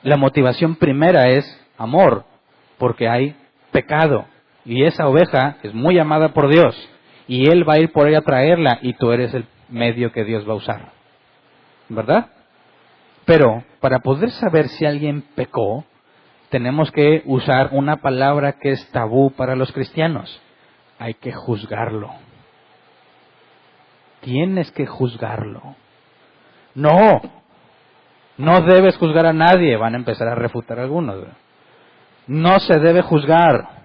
A: La motivación primera es amor, porque hay pecado. Y esa oveja es muy amada por Dios. y Él va a ir por ella a traerla y tú eres el medio que Dios va a usar. ¿Verdad? Pero para poder saber si alguien pecó, tenemos que usar una palabra que es tabú para los cristianos. Hay que juzgarlo. Tienes que juzgarlo. No debes juzgar a nadie. Van a empezar a refutar algunos, ¿verdad? No se debe juzgar.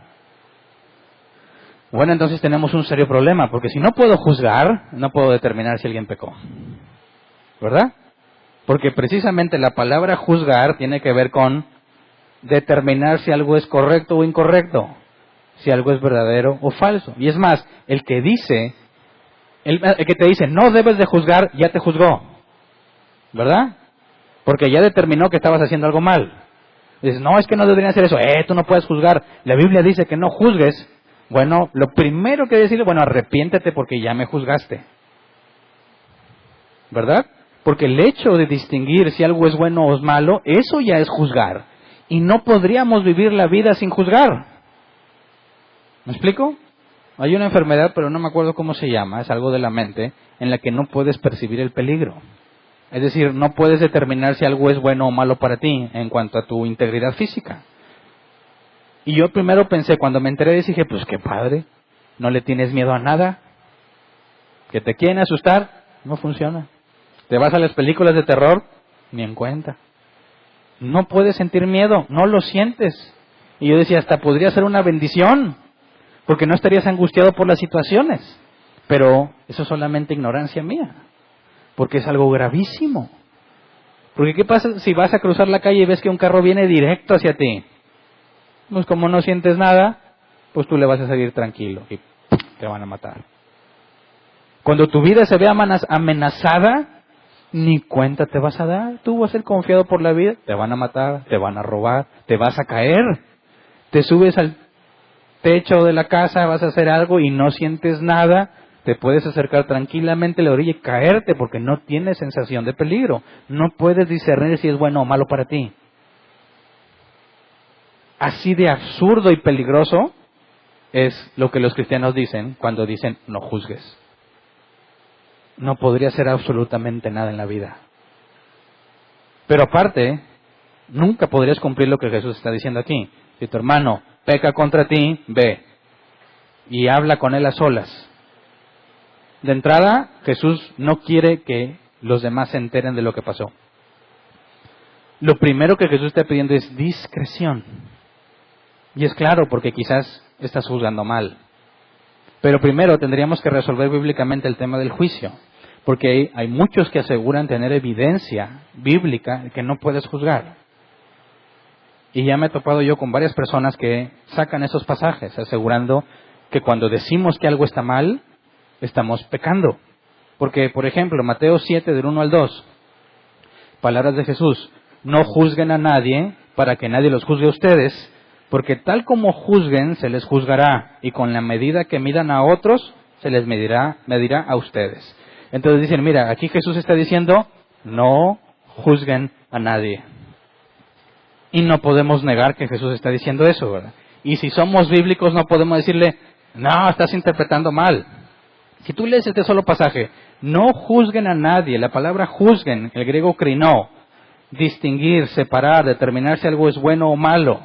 A: Bueno, entonces tenemos un serio problema, porque si no puedo juzgar, no puedo determinar si alguien pecó. ¿Verdad? Porque precisamente la palabra juzgar tiene que ver con determinar si algo es correcto o incorrecto, si algo es verdadero o falso. Y es más, el que te dice no debes de juzgar, ya te juzgó. ¿Verdad? Porque ya determinó que estabas haciendo algo mal. Dices, no, es que no deberían hacer eso. Tú no puedes juzgar. La Biblia dice que no juzgues. Bueno, lo primero que decirle, bueno, arrepiéntete porque ya me juzgaste. ¿Verdad? Porque el hecho de distinguir si algo es bueno o es malo, eso ya es juzgar. Y no podríamos vivir la vida sin juzgar. ¿Me explico? Hay una enfermedad, pero no me acuerdo cómo se llama, es algo de la mente, en la que no puedes percibir el peligro. Es decir, no puedes determinar si algo es bueno o malo para ti en cuanto a tu integridad física. Y yo primero pensé, cuando me enteré, dije, pues qué padre, no le tienes miedo a nada. Que te quieren asustar, no funciona. Te vas a las películas de terror, ni en cuenta. No puedes sentir miedo, no lo sientes. Y yo decía, hasta podría ser una bendición, porque no estarías angustiado por las situaciones. Pero eso es solamente ignorancia mía, porque es algo gravísimo. Porque ¿qué pasa si vas a cruzar la calle y ves que un carro viene directo hacia ti? Pues como no sientes nada, pues tú le vas a salir tranquilo y te van a matar. Cuando tu vida se ve amenazada, ni cuenta te vas a dar. Tú vas a ser confiado por la vida, te van a matar, te van a robar, te vas a caer. Te subes al techo de la casa, vas a hacer algo y no sientes nada, te puedes acercar tranquilamente a la orilla y caerte porque no tienes sensación de peligro. No puedes discernir si es bueno o malo para ti. Así de absurdo y peligroso es lo que los cristianos dicen cuando dicen no juzgues. No podría hacer absolutamente nada en la vida. Pero aparte, nunca podrías cumplir lo que Jesús está diciendo aquí. Si tu hermano peca contra ti, ve y habla con él a solas. De entrada, Jesús no quiere que los demás se enteren de lo que pasó. Lo primero que Jesús está pidiendo es discreción. Y es claro, porque quizás estás juzgando mal. Pero primero tendríamos que resolver bíblicamente el tema del juicio. Porque hay muchos que aseguran tener evidencia bíblica que no puedes juzgar. Y ya me he topado yo con varias personas que sacan esos pasajes, asegurando que cuando decimos que algo está mal, estamos pecando. Porque, por ejemplo, Mateo 7, del 1 al 2, palabras de Jesús, no juzguen a nadie para que nadie los juzgue a ustedes, porque tal como juzguen, se les juzgará, y con la medida que midan a otros, se les medirá a ustedes. Entonces dicen, mira, aquí Jesús está diciendo, no juzguen a nadie. Y no podemos negar que Jesús está diciendo eso, ¿verdad? Y si somos bíblicos no podemos decirle, no, estás interpretando mal. Si tú lees este solo pasaje, no juzguen a nadie, la palabra juzguen, el griego krino, distinguir, separar, determinar si algo es bueno o malo.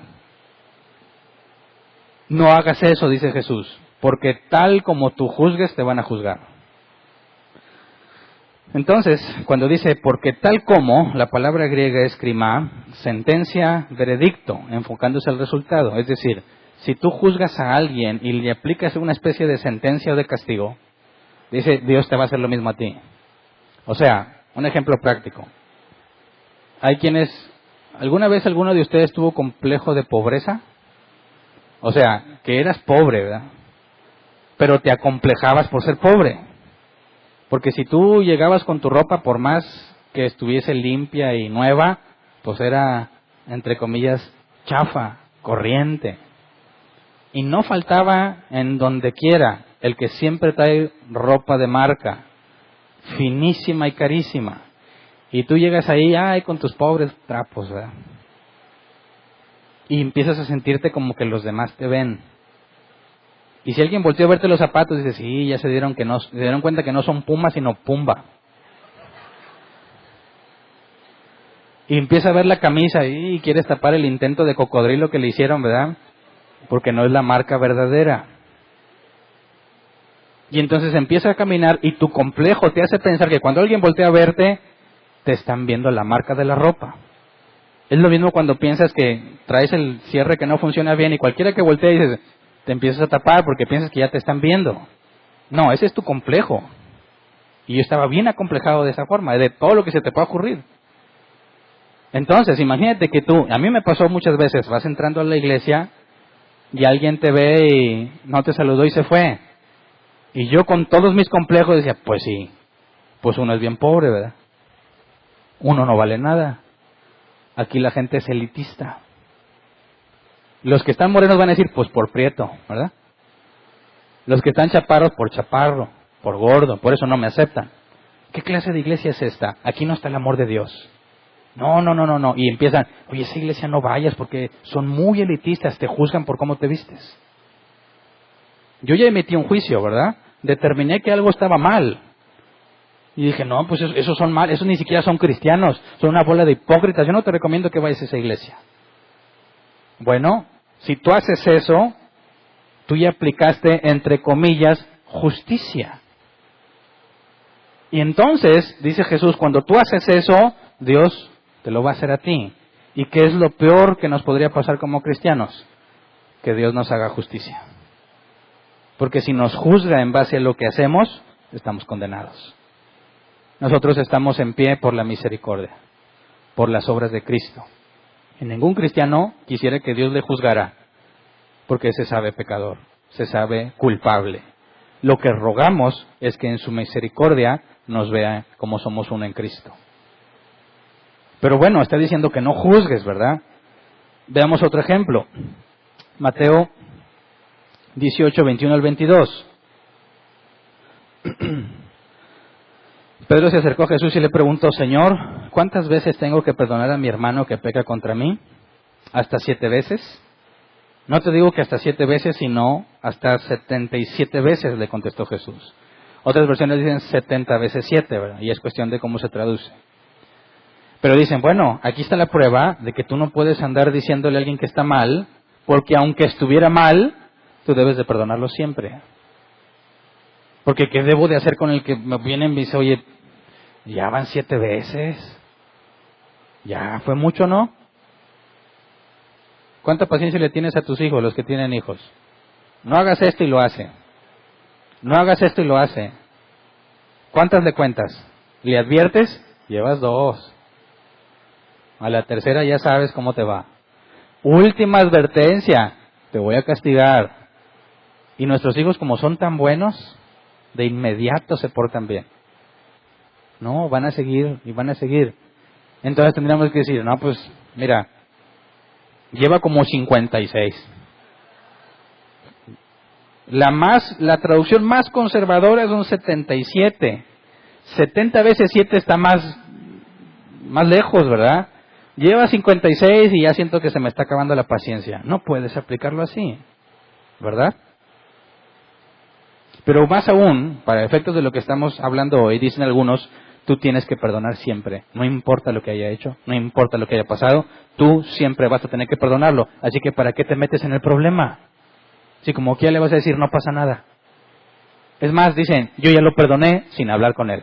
A: No hagas eso, dice Jesús, porque tal como tú juzgues te van a juzgar. Entonces, cuando dice, porque tal como, la palabra griega es krima, sentencia, veredicto, enfocándose al resultado. Es decir, si tú juzgas a alguien y le aplicas una especie de sentencia o de castigo, dice, Dios te va a hacer lo mismo a ti. O sea, un ejemplo práctico. Hay quienes, ¿alguna vez alguno de ustedes tuvo complejo de pobreza? O sea, que eras pobre, ¿verdad? Pero te acomplejabas por ser pobre. Porque si tú llegabas con tu ropa, por más que estuviese limpia y nueva, pues era, entre comillas, chafa, corriente. Y no faltaba en donde quiera el que siempre trae ropa de marca, finísima y carísima. Y tú llegas ahí, con tus pobres trapos, ¿verdad? Y empiezas a sentirte como que los demás te ven. Y si alguien volteó a verte los zapatos, dice, sí, ya se dieron cuenta que no son Puma, sino Pumba. Y empieza a ver la camisa y quieres tapar el intento de cocodrilo que le hicieron, ¿verdad? Porque no es la marca verdadera. Y entonces empieza a caminar y tu complejo te hace pensar que cuando alguien voltea a verte, te están viendo la marca de la ropa. Es lo mismo cuando piensas que traes el cierre que no funciona bien y cualquiera que voltea dices, te empiezas a tapar porque piensas que ya te están viendo. No, ese es tu complejo. Y yo estaba bien acomplejado de esa forma, de todo lo que se te pueda ocurrir. Entonces, imagínate que tú, a mí me pasó muchas veces, vas entrando a la iglesia y alguien te ve y no te saludó y se fue. Y yo con todos mis complejos decía, pues sí, pues uno es bien pobre, ¿verdad? Uno no vale nada. Aquí la gente es elitista. Los que están morenos van a decir, pues por prieto, ¿verdad? Los que están chaparros, por chaparro, por gordo, por eso no me aceptan. ¿Qué clase de iglesia es esta? Aquí no está el amor de Dios. No. Y empiezan, oye, esa iglesia no vayas porque son muy elitistas, te juzgan por cómo te vistes. Yo ya emití un juicio, ¿verdad? Determiné que algo estaba mal. Y dije, no, pues esos son mal, esos ni siquiera son cristianos, son una bola de hipócritas, yo no te recomiendo que vayas a esa iglesia. Bueno, si tú haces eso, tú ya aplicaste, entre comillas, justicia. Y entonces, dice Jesús, cuando tú haces eso, Dios te lo va a hacer a ti. ¿Y qué es lo peor que nos podría pasar como cristianos? Que Dios nos haga justicia. Porque si nos juzga en base a lo que hacemos, estamos condenados. Nosotros estamos en pie por la misericordia, por las obras de Cristo. Y ningún cristiano quisiera que Dios le juzgara, porque se sabe pecador, se sabe culpable. Lo que rogamos es que en su misericordia nos vea como somos uno en Cristo. Pero bueno, está diciendo que no juzgues, ¿verdad? Veamos otro ejemplo. Mateo 18, 21 al 22. Pedro se acercó a Jesús y le preguntó, Señor, ¿cuántas veces tengo que perdonar a mi hermano que peca contra mí? ¿Hasta 7 veces? No te digo que hasta 7 veces, sino hasta 77 veces, le contestó Jesús. Otras versiones dicen 70 veces 7, ¿verdad? Y es cuestión de cómo se traduce. Pero dicen, bueno, aquí está la prueba de que tú no puedes andar diciéndole a alguien que está mal, porque aunque estuviera mal, tú debes de perdonarlo siempre. Porque ¿qué debo de hacer con el que me viene y me dice, oye, ya van 7 veces? Ya fue mucho, ¿no? ¿Cuánta paciencia le tienes a tus hijos, los que tienen hijos? No hagas esto y lo hace. No hagas esto y lo hace. ¿Cuántas le cuentas? ¿Le adviertes? Llevas 2. A la tercera ya sabes cómo te va. Última advertencia, te voy a castigar. Y nuestros hijos, como son tan buenos, de inmediato se portan bien. No, van a seguir y van a seguir. Entonces tendríamos que decir, no, pues mira, lleva como 56. La traducción más conservadora es un 77. 70 veces 7 está más lejos, ¿verdad? Lleva 56 y ya siento que se me está acabando la paciencia. No puedes aplicarlo así, ¿verdad? Pero más aún, para efectos de lo que estamos hablando hoy, dicen algunos, tú tienes que perdonar siempre. No importa lo que haya hecho, no importa lo que haya pasado, tú siempre vas a tener que perdonarlo. Así que ¿para qué te metes en el problema? Si como que ya le vas a decir, no pasa nada. Es más, dicen, yo ya lo perdoné sin hablar con él.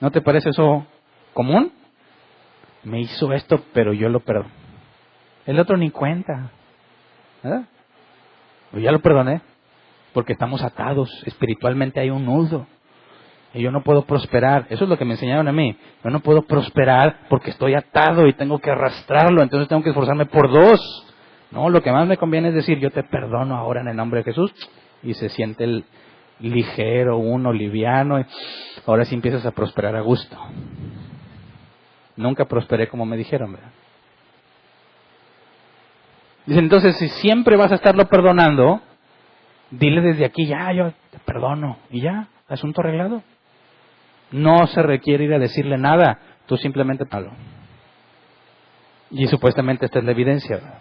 A: ¿No te parece eso común? Me hizo esto, pero yo lo perdono. El otro ni cuenta, ¿verdad? Yo ya lo perdoné, porque estamos atados. Espiritualmente hay un nudo. Y yo no puedo prosperar. Eso es lo que me enseñaron a mí. Yo no puedo prosperar porque estoy atado y tengo que arrastrarlo. Entonces tengo que esforzarme por 2. No, lo que más me conviene es decir, yo te perdono ahora en el nombre de Jesús. Y se siente el ligero, uno liviano. Y ahora sí empiezas a prosperar a gusto. Nunca prosperé como me dijeron, ¿verdad? Dicen, entonces, si siempre vas a estarlo perdonando, dile desde aquí, ya, yo te perdono. Y ya, asunto arreglado. No se requiere ir a decirle nada, tú simplemente palo. Y supuestamente esta es la evidencia, ¿verdad?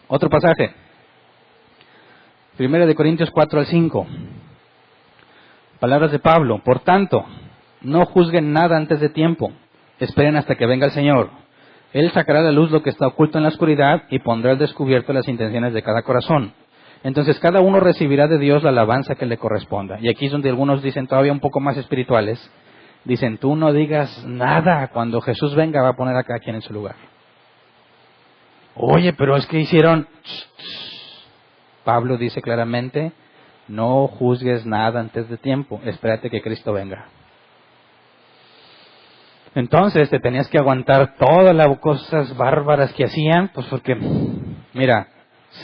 A: Otro pasaje. Primera de Corintios 4-5. Palabras de Pablo. Por tanto, no juzguen nada antes de tiempo. Esperen hasta que venga el Señor. Él sacará a la luz lo que está oculto en la oscuridad y pondrá al descubierto las intenciones de cada corazón. Entonces cada uno recibirá de Dios la alabanza que le corresponda. Y aquí es donde algunos dicen todavía un poco más espirituales. Dicen, tú no digas nada. Cuando Jesús venga va a poner a cada quien en su lugar. Oye, pero es que hicieron... Pablo dice claramente, no juzgues nada antes de tiempo. Espérate que Cristo venga. Entonces te tenías que aguantar todas las cosas bárbaras que hacían, pues porque, mira,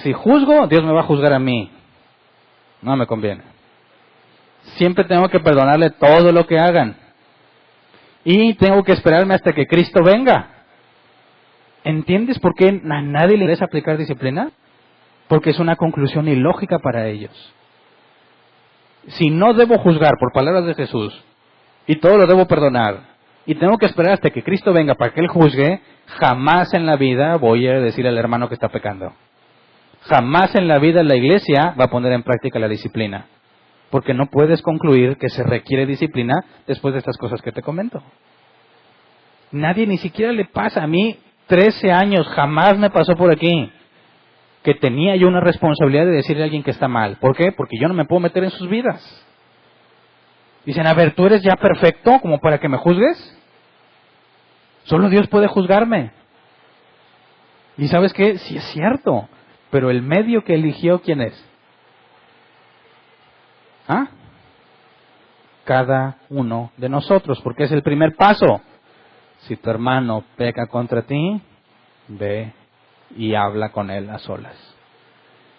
A: si juzgo, Dios me va a juzgar a mí. No me conviene. Siempre tengo que perdonarle todo lo que hagan. Y tengo que esperarme hasta que Cristo venga. ¿Entiendes por qué a nadie le interesa aplicar disciplina? Porque es una conclusión ilógica para ellos. Si no debo juzgar por palabras de Jesús, y todo lo debo perdonar, y tengo que esperar hasta que Cristo venga para que Él juzgue, jamás en la vida voy a decir al hermano que está pecando. Jamás en la vida la iglesia va a poner en práctica la disciplina. Porque no puedes concluir que se requiere disciplina después de estas cosas que te comento. Nadie, ni siquiera le pasa. A mí, 13 años, jamás me pasó por aquí que tenía yo una responsabilidad de decirle a alguien que está mal. ¿Por qué? Porque yo no me puedo meter en sus vidas. Dicen, a ver, ¿tú eres ya perfecto como para que me juzgues? Solo Dios puede juzgarme. ¿Y sabes qué? Sí es cierto. Pero el medio que eligió, ¿quién es? ¿Ah? Cada uno de nosotros, porque es el primer paso. Si tu hermano peca contra ti, ve y habla con él a solas.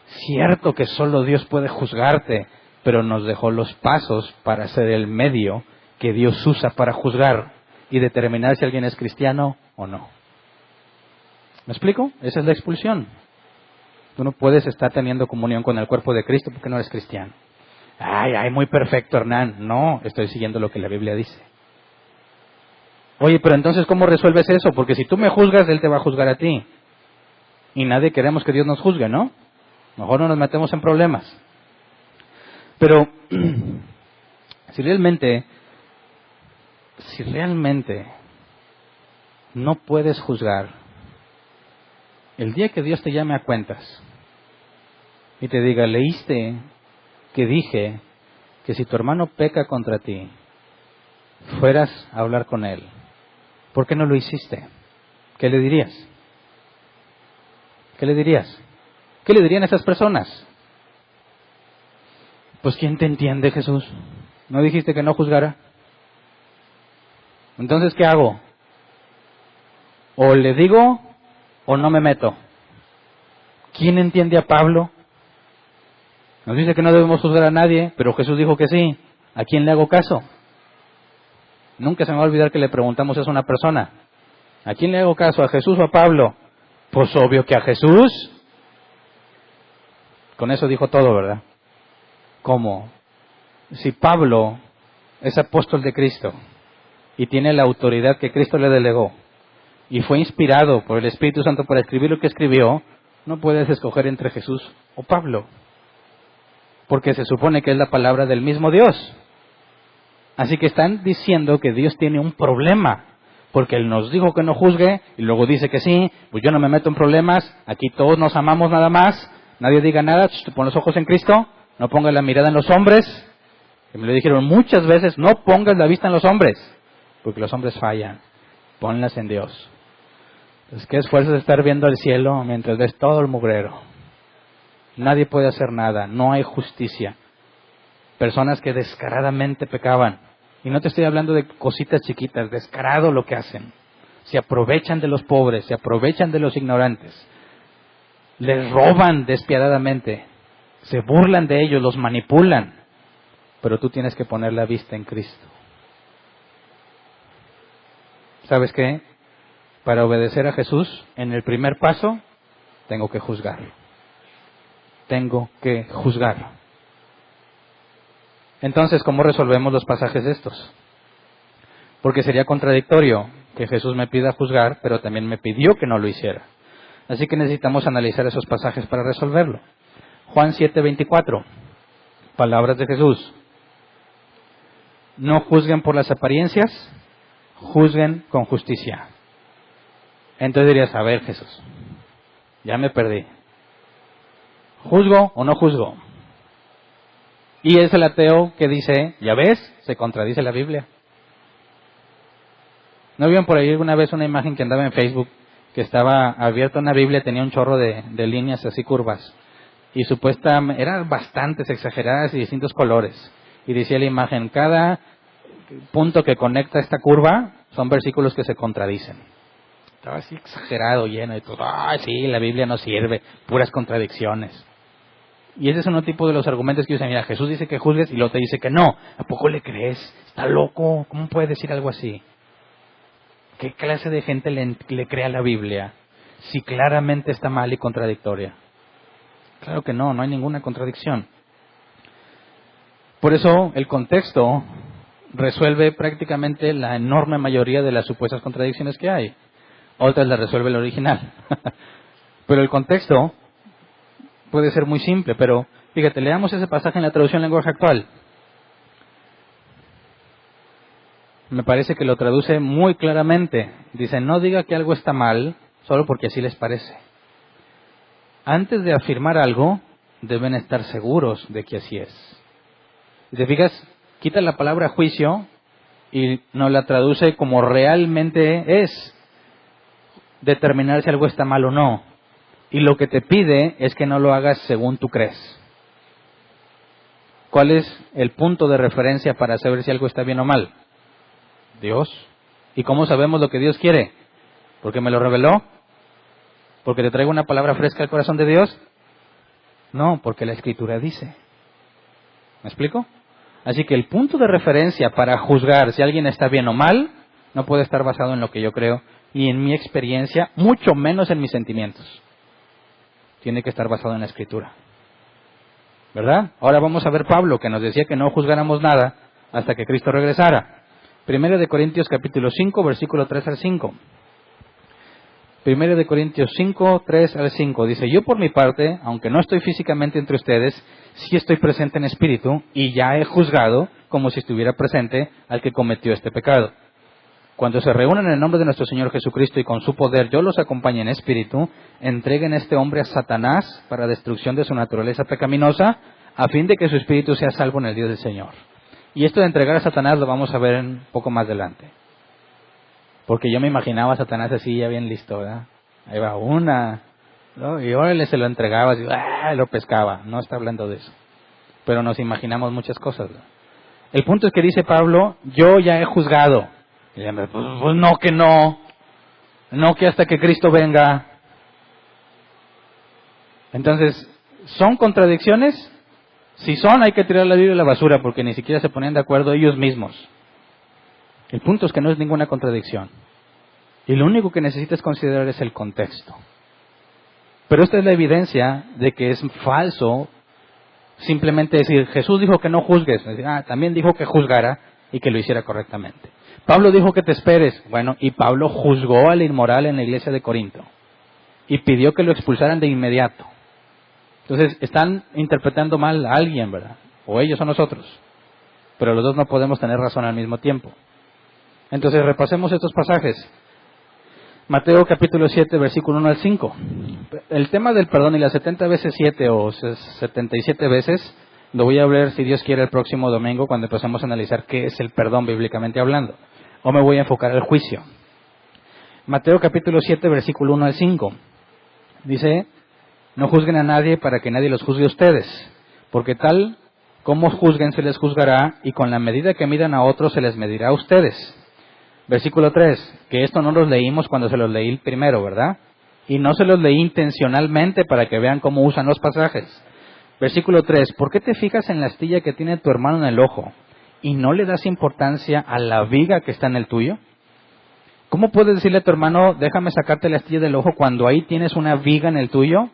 A: Cierto que solo Dios puede juzgarte, pero nos dejó los pasos para ser el medio que Dios usa para juzgar y determinar si alguien es cristiano o no. ¿Me explico? Esa es la expulsión. Tú no puedes estar teniendo comunión con el cuerpo de Cristo porque no eres cristiano. Ay, muy perfecto, Hernán. No, estoy siguiendo lo que la Biblia dice. Oye, pero entonces, ¿cómo resuelves eso? Porque si tú me juzgas, Él te va a juzgar a ti. Y nadie queremos que Dios nos juzgue, ¿no? Mejor no nos metemos en problemas. Pero, si realmente no puedes juzgar, el día que Dios te llame a cuentas y te diga, leíste que dije que si tu hermano peca contra ti, fueras a hablar con él, ¿por qué no lo hiciste? ¿Qué le dirías? ¿Qué le dirías? ¿Qué le dirían a esas personas? Pues ¿quién te entiende, Jesús? ¿No dijiste que no juzgara? Entonces, ¿qué hago? O le digo o no me meto. ¿Quién entiende a Pablo? Nos dice que no debemos juzgar a nadie, pero Jesús dijo que sí. ¿A quién le hago caso? Nunca se me va a olvidar que le preguntamos eso a una persona. ¿A quién le hago caso? ¿A Jesús o a Pablo? Pues obvio que a Jesús. Con eso dijo todo, ¿verdad? ¿Cómo? Si Pablo es apóstol de Cristo y tiene la autoridad que Cristo le delegó y fue inspirado por el Espíritu Santo para escribir lo que escribió, no puedes escoger entre Jesús o Pablo. Porque se supone que es la palabra del mismo Dios. Así que están diciendo que Dios tiene un problema, porque Él nos dijo que no juzgue, y luego dice que sí, pues yo no me meto en problemas, aquí todos nos amamos nada más, nadie diga nada, pon los ojos en Cristo, no pongas la mirada en los hombres, que me lo dijeron muchas veces, no pongas la vista en los hombres, porque los hombres fallan, ponlas en Dios. Entonces, ¿qué esfuerzo es estar viendo el cielo mientras ves todo el mugrero? Nadie puede hacer nada, no hay justicia. Personas que descaradamente pecaban. Y no te estoy hablando de cositas chiquitas, descarado lo que hacen. Se aprovechan de los pobres, se aprovechan de los ignorantes. Les roban despiadadamente. Se burlan de ellos, los manipulan. Pero tú tienes que poner la vista en Cristo. ¿Sabes qué? Para obedecer a Jesús, en el primer paso, tengo que juzgar. Tengo que juzgar. Entonces, ¿cómo resolvemos los pasajes estos? Porque sería contradictorio que Jesús me pida juzgar, pero también me pidió que no lo hiciera. Así que necesitamos analizar esos pasajes para resolverlo. Juan 7:24, palabras de Jesús. No juzguen por las apariencias, juzguen con justicia. Entonces dirías, a ver, Jesús, ya me perdí. ¿Juzgo o no juzgo? Y es el ateo que dice, ya ves, se contradice la Biblia. ¿No vieron por ahí alguna vez una imagen que andaba en Facebook, que estaba abierta una Biblia, tenía un chorro de líneas así curvas? Y supuestamente eran bastantes exageradas y distintos colores. Y decía la imagen, cada punto que conecta esta curva son versículos que se contradicen. Estaba así exagerado, lleno de todo. ¡Ay, sí, la Biblia no sirve! Puras contradicciones. Y ese es uno tipo de los argumentos que dicen, mira, Jesús dice que juzgues y luego te dice que no. ¿A poco le crees? ¿Está loco? ¿Cómo puede decir algo así? ¿Qué clase de gente le cree a la Biblia si claramente está mal y contradictoria? Claro que no hay ninguna contradicción. Por eso el contexto resuelve prácticamente la enorme mayoría de las supuestas contradicciones que hay. Otras las resuelve el original. Pero el contexto puede ser muy simple, pero fíjate, leamos ese pasaje en la traducción lenguaje actual. Me parece que lo traduce muy claramente. Dice, no diga que algo está mal solo porque así les parece. Antes de afirmar algo, deben estar seguros de que así es. Si te fijas, quita la palabra juicio y nos la traduce como realmente es. Determinar si algo está mal o no. Y lo que te pide es que no lo hagas según tú crees. ¿Cuál es el punto de referencia para saber si algo está bien o mal? Dios. ¿Y cómo sabemos lo que Dios quiere? ¿Porque me lo reveló? ¿Porque te traigo una palabra fresca al corazón de Dios? No, porque la Escritura dice. ¿Me explico? Así que el punto de referencia para juzgar si alguien está bien o mal no puede estar basado en lo que yo creo y en mi experiencia, mucho menos en mis sentimientos. Tiene que estar basado en la Escritura. ¿Verdad? Ahora vamos a ver Pablo, que nos decía que no juzgáramos nada hasta que Cristo regresara. 1 Corintios capítulo 5, versículo 3 al 5. 1 Corintios 5, 3 al 5. Dice, yo por mi parte, aunque no estoy físicamente entre ustedes, sí estoy presente en espíritu y ya he juzgado, como si estuviera presente, al que cometió este pecado. Cuando se reúnan en el nombre de nuestro Señor Jesucristo y con su poder yo los acompañe en espíritu, entreguen a este hombre a Satanás para destrucción de su naturaleza pecaminosa, a fin de que su espíritu sea salvo en el día del Señor. Y esto de entregar a Satanás lo vamos a ver un poco más adelante. Porque yo me imaginaba a Satanás así, ya bien listo, ¿verdad? Ahí va una, ¿no? Y órale se lo entregaba, así, lo pescaba. No está hablando de eso. Pero nos imaginamos muchas cosas, ¿no? El punto es que dice Pablo, yo ya he juzgado. Y le dice, pues no que no. No que hasta que Cristo venga. Entonces, ¿son contradicciones? Si son, hay que tirar la Biblia a la basura porque ni siquiera se ponían de acuerdo ellos mismos. El punto es que no es ninguna contradicción. Y lo único que necesitas considerar es el contexto. Pero esta es la evidencia de que es falso simplemente decir, Jesús dijo que no juzgues. También dijo que juzgara y que lo hiciera correctamente. Pablo dijo que te esperes. Bueno, y Pablo juzgó al inmoral en la iglesia de Corinto. Y pidió que lo expulsaran de inmediato. Entonces, están interpretando mal a alguien, ¿verdad? O ellos o nosotros. Pero los dos no podemos tener razón al mismo tiempo. Entonces, repasemos estos pasajes. Mateo capítulo 7, versículo 1 al 5. El tema del perdón y las 70 veces 7 o 77 veces, lo voy a hablar, si Dios quiere, el próximo domingo cuando empecemos a analizar qué es el perdón bíblicamente hablando. O me voy a enfocar al juicio. Mateo capítulo 7, versículo 1 al 5. Dice, no juzguen a nadie para que nadie los juzgue a ustedes, porque tal como juzguen se les juzgará, y con la medida que midan a otros se les medirá a ustedes. Versículo 3, que esto no los leímos cuando se los leí primero, ¿verdad? Y no se los leí intencionalmente para que vean cómo usan los pasajes. Versículo 3, ¿por qué te fijas en la astilla que tiene tu hermano en el ojo y no le das importancia a la viga que está en el tuyo? ¿Cómo puedes decirle a tu hermano, déjame sacarte la astilla del ojo cuando ahí tienes una viga en el tuyo?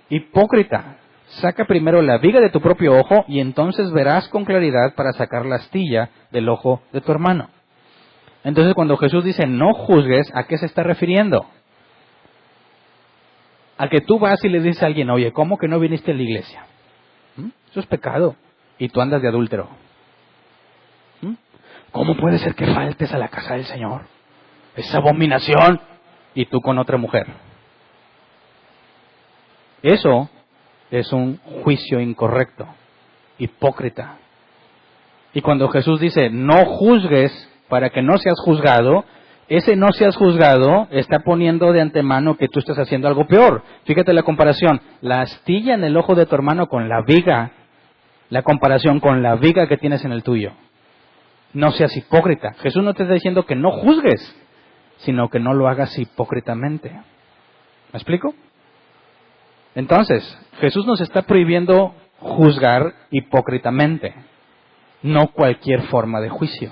A: Hipócrita, saca primero la viga de tu propio ojo y entonces verás con claridad para sacar la astilla del ojo de tu hermano. Entonces, cuando Jesús dice no juzgues, ¿a qué se está refiriendo? A que tú vas y le dices a alguien, oye, ¿cómo que no viniste a la iglesia? Eso es pecado. Y tú andas de adúltero. ¿Cómo puede ser que faltes a la casa del Señor? Es abominación. Y tú con otra mujer. Eso es un juicio incorrecto, hipócrita. Y cuando Jesús dice, no juzgues para que no seas juzgado, ese no seas juzgado está poniendo de antemano que tú estás haciendo algo peor. Fíjate la comparación, la astilla en el ojo de tu hermano con la viga, la comparación con la viga que tienes en el tuyo. No seas hipócrita. Jesús no te está diciendo que no juzgues, sino que no lo hagas hipócritamente. ¿Me explico? Entonces, Jesús nos está prohibiendo juzgar hipócritamente, no cualquier forma de juicio.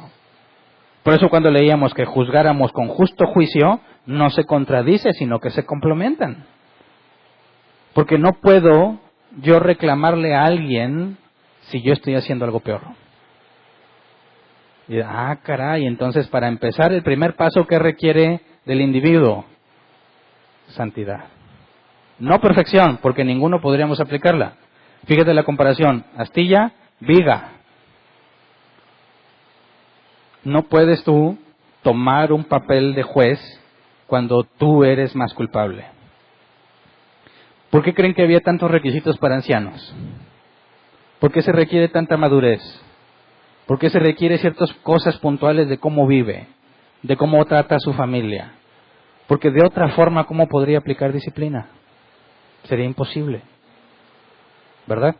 A: Por eso cuando leíamos que juzgáramos con justo juicio, no se contradice, sino que se complementan. Porque no puedo yo reclamarle a alguien si yo estoy haciendo algo peor. Y, caray, entonces para empezar el primer paso que requiere del individuo, santidad. No perfección, porque ninguno podríamos aplicarla. Fíjate la comparación, astilla, viga. No puedes tú tomar un papel de juez cuando tú eres más culpable. ¿Por qué creen que había tantos requisitos para ancianos? ¿Por qué se requiere tanta madurez? ¿Por qué se requiere ciertas cosas puntuales de cómo vive, de cómo trata a su familia? Porque de otra forma, ¿cómo podría aplicar disciplina? Sería imposible, ¿verdad?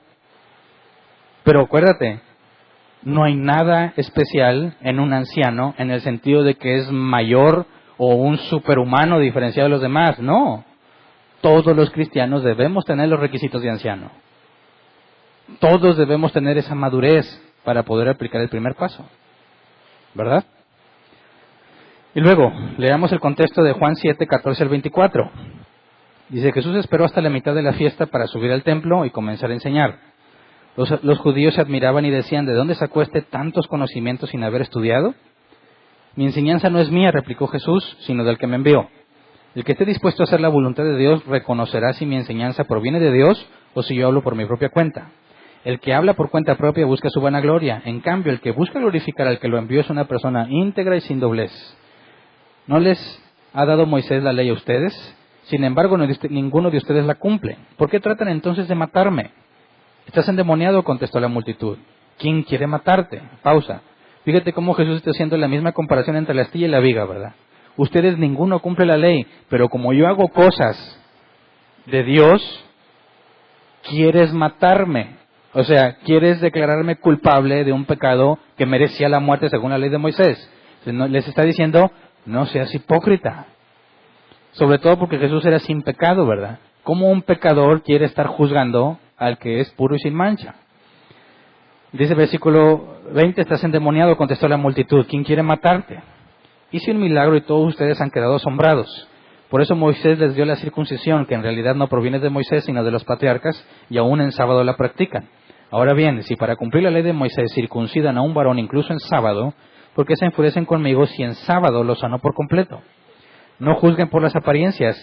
A: Pero acuérdate, no hay nada especial en un anciano en el sentido de que es mayor o un superhumano diferenciado de los demás. No, todos los cristianos debemos tener los requisitos de anciano. Todos debemos tener esa madurez para poder aplicar el primer paso, ¿verdad? Y luego, leamos el contexto de Juan 7, 14 al 24. Dice, Jesús esperó hasta la mitad de la fiesta para subir al templo y comenzar a enseñar. Los judíos se admiraban y decían, ¿de dónde sacó tantos conocimientos sin haber estudiado? Mi enseñanza no es mía, replicó Jesús, sino del que me envió. El que esté dispuesto a hacer la voluntad de Dios reconocerá si mi enseñanza proviene de Dios o si yo hablo por mi propia cuenta. El que habla por cuenta propia busca su vanagloria. En cambio, el que busca glorificar al que lo envió es una persona íntegra y sin doblez. ¿No les ha dado Moisés la ley a ustedes? Sin embargo, ninguno de ustedes la cumple. ¿Por qué tratan entonces de matarme? ¿Estás endemoniado?, contestó la multitud. ¿Quién quiere matarte? Pausa. Fíjate cómo Jesús está haciendo la misma comparación entre la astilla y la viga, ¿verdad? Ustedes ninguno cumple la ley, pero como yo hago cosas de Dios, quieres matarme. O sea, quieres declararme culpable de un pecado que merecía la muerte según la ley de Moisés. Les está diciendo, no seas hipócrita. Sobre todo porque Jesús era sin pecado, ¿verdad? ¿Cómo un pecador quiere estar juzgando al que es puro y sin mancha? Dice el versículo 20, estás endemoniado, contestó la multitud, ¿quién quiere matarte? Hice un milagro y todos ustedes han quedado asombrados. Por eso Moisés les dio la circuncisión, que en realidad no proviene de Moisés, sino de los patriarcas, y aún en sábado la practican. Ahora bien, si para cumplir la ley de Moisés circuncidan a un varón incluso en sábado, ¿por qué se enfurecen conmigo si en sábado lo sanó por completo? No juzguen por las apariencias,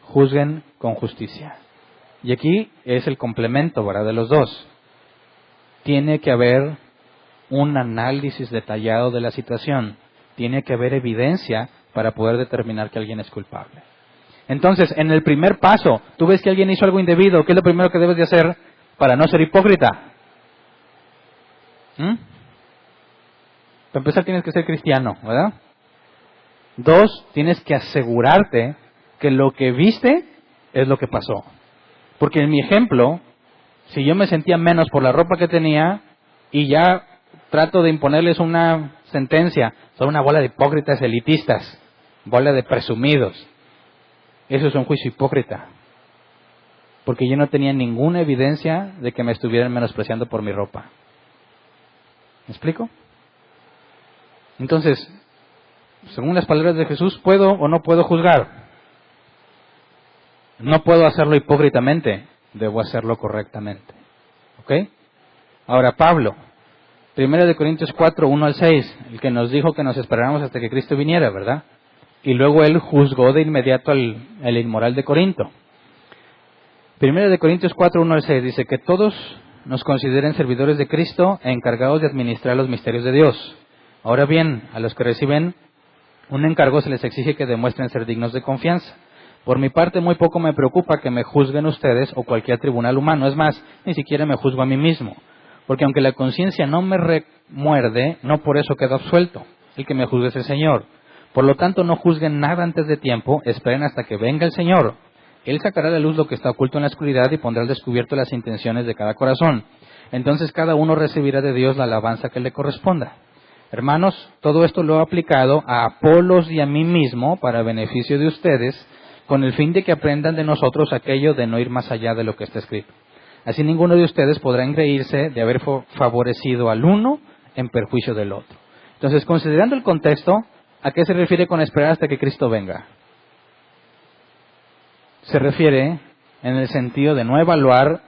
A: juzguen con justicia. Y aquí es el complemento, ¿verdad?, de los dos. Tiene que haber un análisis detallado de la situación. Tiene que haber evidencia para poder determinar que alguien es culpable. Entonces, en el primer paso, tú ves que alguien hizo algo indebido, ¿qué es lo primero que debes de hacer para no ser hipócrita? Para empezar, tienes que ser cristiano, ¿verdad? 2, tienes que asegurarte que lo que viste es lo que pasó. Porque en mi ejemplo, si yo me sentía menos por la ropa que tenía y ya trato de imponerles una sentencia, son una bola de hipócritas elitistas, bola de presumidos. Eso es un juicio hipócrita. Porque yo no tenía ninguna evidencia de que me estuvieran menospreciando por mi ropa. ¿Me explico? Entonces, según las palabras de Jesús, ¿puedo o no puedo juzgar? No puedo hacerlo hipócritamente, debo hacerlo correctamente. ¿Ok? Ahora, Pablo, 1 Corintios 4, 1 al 6, el que nos dijo que nos esperáramos hasta que Cristo viniera, ¿verdad? Y luego él juzgó de inmediato al inmoral de Corinto. 1 Corintios 4, 1 al 6 dice que todos nos consideren servidores de Cristo e encargados de administrar los misterios de Dios. Ahora bien, a los que reciben un encargo se les exige que demuestren ser dignos de confianza. Por mi parte, muy poco me preocupa que me juzguen ustedes o cualquier tribunal humano. Es más, ni siquiera me juzgo a mí mismo. Porque aunque la conciencia no me remuerde, no por eso quedo absuelto. El que me juzgue es el Señor. Por lo tanto, no juzguen nada antes de tiempo, esperen hasta que venga el Señor. Él sacará a la luz lo que está oculto en la oscuridad y pondrá al descubierto las intenciones de cada corazón. Entonces cada uno recibirá de Dios la alabanza que le corresponda. Hermanos, todo esto lo he aplicado a Apolos y a mí mismo para beneficio de ustedes, con el fin de que aprendan de nosotros aquello de no ir más allá de lo que está escrito. Así ninguno de ustedes podrá engreírse de haber favorecido al uno en perjuicio del otro. Entonces, considerando el contexto, ¿a qué se refiere con esperar hasta que Cristo venga? Se refiere en el sentido de no evaluar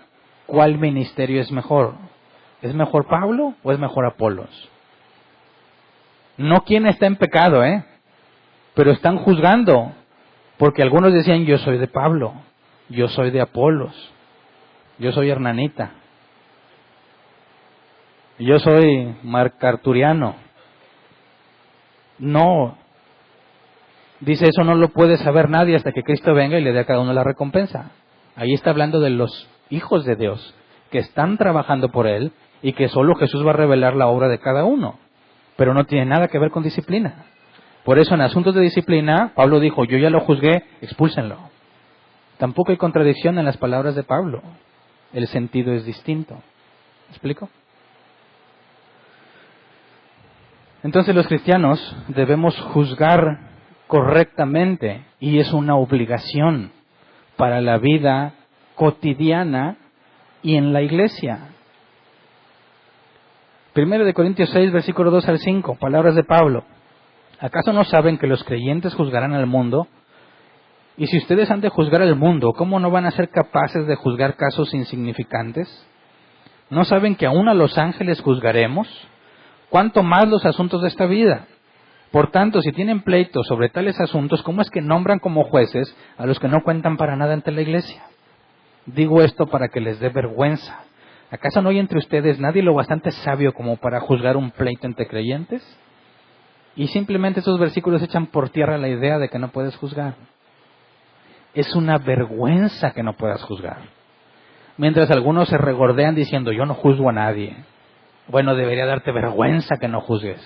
A: cuál ministerio es mejor. ¿Es mejor Pablo o es mejor Apolos? No quién está en pecado, pero están juzgando. Porque algunos decían, yo soy de Pablo, yo soy de Apolos, yo soy hernanita, yo soy marcarturiano. No, dice, eso no lo puede saber nadie hasta que Cristo venga y le dé a cada uno la recompensa. Ahí está hablando de los hijos de Dios, que están trabajando por Él y que solo Jesús va a revelar la obra de cada uno. Pero no tiene nada que ver con disciplina. Por eso en asuntos de disciplina, Pablo dijo, yo ya lo juzgué, expúlsenlo. Tampoco hay contradicción en las palabras de Pablo. El sentido es distinto. ¿Me explico? Entonces los cristianos debemos juzgar correctamente y es una obligación para la vida cotidiana y en la iglesia. 1 Corintios 6, versículo 2 al 5, palabras de Pablo. ¿Acaso no saben que los creyentes juzgarán al mundo? Y si ustedes han de juzgar al mundo, ¿cómo no van a ser capaces de juzgar casos insignificantes? ¿No saben que aún a los ángeles juzgaremos? ¿Cuánto más los asuntos de esta vida? Por tanto, si tienen pleitos sobre tales asuntos, ¿cómo es que nombran como jueces a los que no cuentan para nada ante la iglesia? Digo esto para que les dé vergüenza. ¿Acaso no hay entre ustedes nadie lo bastante sabio como para juzgar un pleito entre creyentes? Y simplemente esos versículos echan por tierra la idea de que no puedes juzgar. Es una vergüenza que no puedas juzgar. Mientras algunos se regordean diciendo, yo no juzgo a nadie. Bueno, debería darte vergüenza que no juzgues.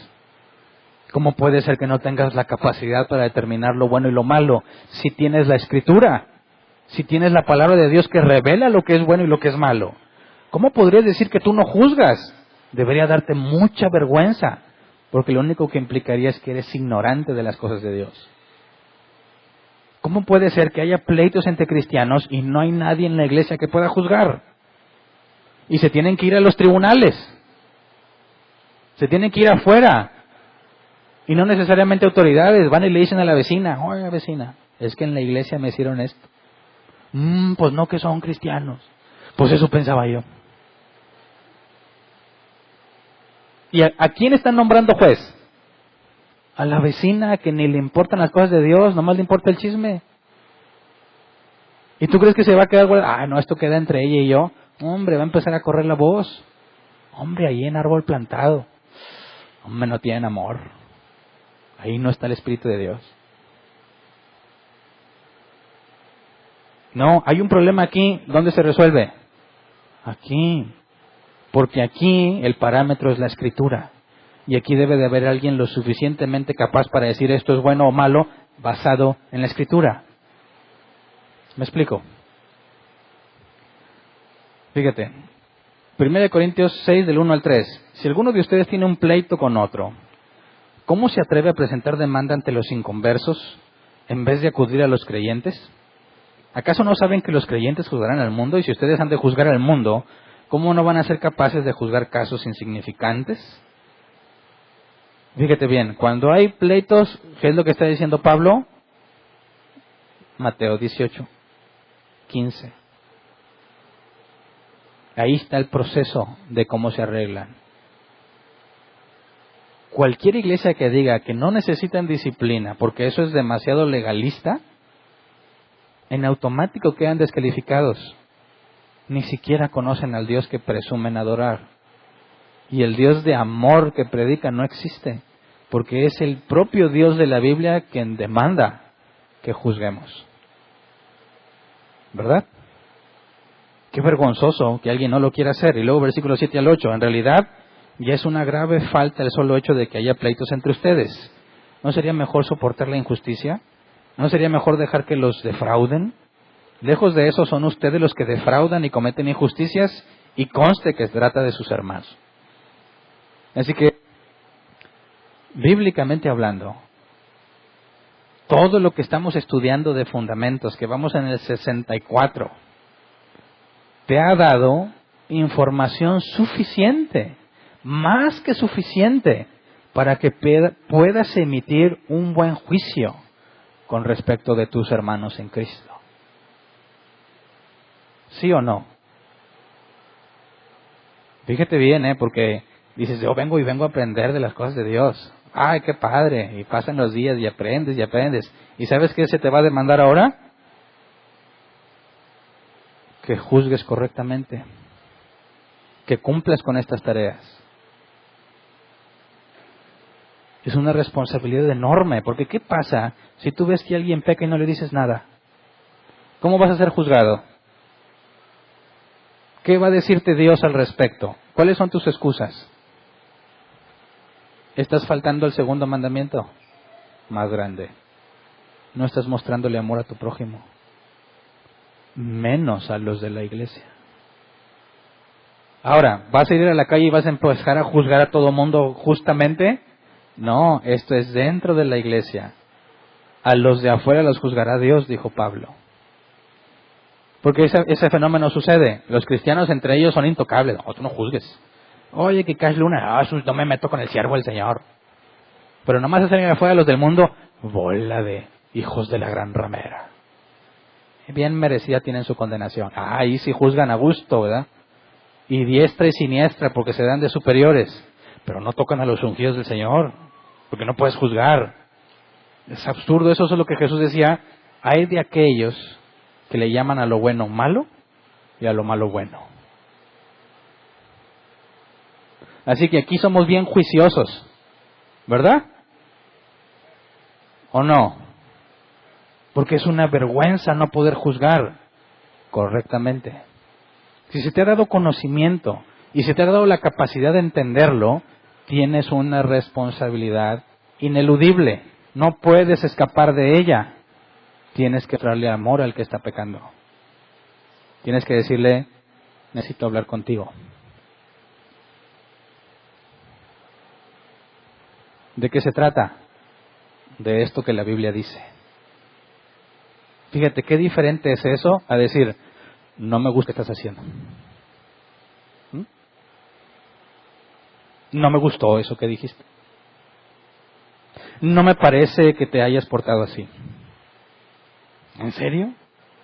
A: ¿Cómo puede ser que no tengas la capacidad para determinar lo bueno y lo malo si tienes la Escritura? Si tienes la palabra de Dios que revela lo que es bueno y lo que es malo. ¿Cómo podrías decir que tú no juzgas? Debería darte mucha vergüenza, porque lo único que implicaría es que eres ignorante de las cosas de Dios. ¿Cómo puede ser que haya pleitos entre cristianos y no hay nadie en la iglesia que pueda juzgar? Y se tienen que ir a los tribunales. Se tienen que ir afuera. Y no necesariamente autoridades. Van y le dicen a la vecina, oiga vecina, es que en la iglesia me hicieron esto. Pues no que son cristianos. Pues eso pensaba yo. ¿Y a quién están nombrando juez? A la vecina que ni le importan las cosas de Dios, nomás le importa el chisme. ¿Y tú crees que se va a quedar? No, esto queda entre ella y yo. Hombre, va a empezar a correr la voz. Hombre, ahí en árbol plantado. Hombre, no tienen amor. Ahí no está el Espíritu de Dios. No, hay un problema aquí. ¿Dónde se resuelve? Aquí. Porque aquí el parámetro es la Escritura. Y aquí debe de haber alguien lo suficientemente capaz para decir esto es bueno o malo basado en la Escritura. ¿Me explico? Fíjate. 1 Corintios 6 del 1 al 3. Si alguno de ustedes tiene un pleito con otro, ¿cómo se atreve a presentar demanda ante los inconversos en vez de acudir a los creyentes? ¿Acaso no saben que los creyentes juzgarán al mundo? Y si ustedes han de juzgar al mundo, ¿cómo no van a ser capaces de juzgar casos insignificantes? Fíjate bien, cuando hay pleitos, ¿qué es lo que está diciendo Pablo? Mateo 18, 15. Ahí está el proceso de cómo se arreglan. Cualquier iglesia que diga que no necesitan disciplina porque eso es demasiado legalista, en automático quedan descalificados. ni siquiera conocen al Dios que presumen adorar. Y el Dios de amor que predican no existe, porque es el propio Dios de la Biblia quien demanda que juzguemos. ¿Verdad? Qué vergonzoso que alguien no lo quiera hacer. Y luego versículos 7 al 8. En realidad, ya es una grave falta el solo hecho de que haya pleitos entre ustedes. ¿No sería mejor soportar la injusticia? ¿No sería mejor dejar que los defrauden? Lejos de eso, son ustedes los que defraudan y cometen injusticias, y conste que se trata de sus hermanos. Así que, bíblicamente hablando, todo lo que estamos estudiando de fundamentos, que vamos en el 64, te ha dado información suficiente, más que suficiente, para que puedas emitir un buen juicio con respecto de tus hermanos en Cristo. ¿Sí o no? Fíjate bien, porque dices, yo vengo a aprender de las cosas de Dios. ¡Ay, qué padre! Y pasan los días y aprendes y aprendes. ¿Y sabes qué se te va a demandar ahora? Que juzgues correctamente, que cumplas con estas tareas. Es una responsabilidad enorme, porque ¿qué pasa si tú ves que alguien peca y no le dices nada? ¿Cómo vas a ser juzgado? ¿Qué va a decirte Dios al respecto? ¿Cuáles son tus excusas? ¿Estás faltando al segundo mandamiento? Más grande. No estás mostrándole amor a tu prójimo, menos a los de la iglesia. Ahora, ¿vas a ir a la calle y vas a empezar a juzgar a todo mundo justamente? No, esto es dentro de la iglesia. A los de afuera los juzgará Dios, dijo Pablo. Porque ese fenómeno sucede. Los cristianos entre ellos son intocables. No, tú no juzgues. Oye, que Cash Luna, no me meto con el siervo del Señor. Pero nomás se salen afuera los del mundo, bola de hijos de la gran ramera. Bien merecida tienen su condenación. Ahí sí juzgan a gusto, ¿verdad? Y diestra y siniestra porque se dan de superiores. Pero no tocan a los ungidos del Señor, porque no puedes juzgar. Es absurdo, eso es lo que Jesús decía. Hay de aquellos que le llaman a lo bueno malo y a lo malo bueno. Así que aquí somos bien juiciosos, ¿verdad? ¿O no? Porque es una vergüenza no poder juzgar correctamente. Si se te ha dado conocimiento y se te ha dado la capacidad de entenderlo, tienes una responsabilidad ineludible. No puedes escapar de ella. Tienes que traerle amor al que está pecando. Tienes que decirle, necesito hablar contigo. ¿De qué se trata? De esto que la Biblia dice. Fíjate, qué diferente es eso a decir, no me gusta lo que estás haciendo. No me gustó eso que dijiste. No me parece que te hayas portado así. ¿En serio?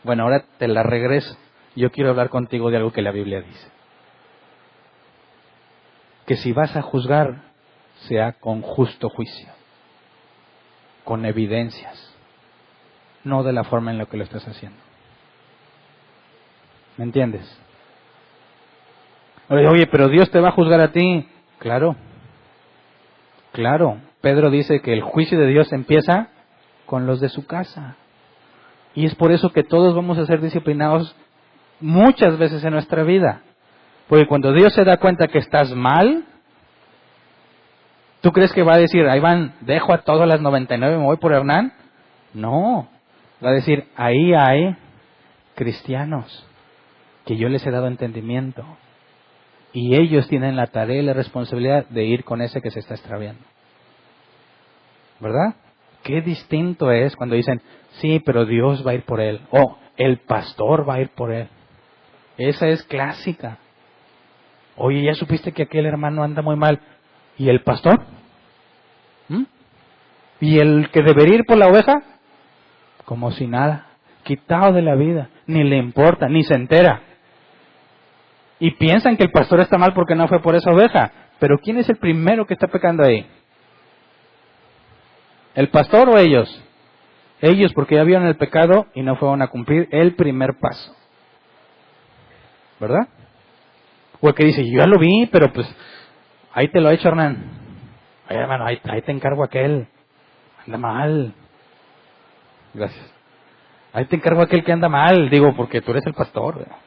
A: Bueno, ahora te la regreso. Yo quiero hablar contigo de algo que la Biblia dice. Que si vas a juzgar, sea con justo juicio, con evidencias, no de la forma en la que lo estás haciendo. ¿Me entiendes? Oye, pero Dios te va a juzgar a ti. Claro. Claro. Pedro dice que el juicio de Dios empieza con los de su casa. Y es por eso que todos vamos a ser disciplinados muchas veces en nuestra vida. Porque cuando Dios se da cuenta que estás mal, ¿tú crees que va a decir, ahí van, dejo a todas las 99 y me voy por Hernán? No. Va a decir, ahí hay cristianos que yo les he dado entendimiento. Y ellos tienen la tarea y la responsabilidad de ir con ese que se está extraviando. ¿Verdad? Qué distinto es cuando dicen, sí, pero Dios va a ir por él. O el pastor va a ir por él. Esa es clásica. Oye, ¿ya supiste que aquel hermano anda muy mal? ¿Y el pastor? ¿Y el que debería ir por la oveja? Como si nada. Quitado de la vida. Ni le importa, ni se entera. Y piensan que el pastor está mal porque no fue por esa oveja. Pero ¿quién es el primero que está pecando ahí? ¿El pastor o ellos? Ellos, porque ya vieron el pecado y no fueron a cumplir el primer paso. ¿verdad? O el que dice, yo ya lo vi, pero pues ahí te lo he hecho, Hernán. Oye, hermano, ahí te encargo aquel. Anda mal. Gracias. Ahí te encargo aquel que anda mal. Digo, porque tú eres el pastor. ¿verdad?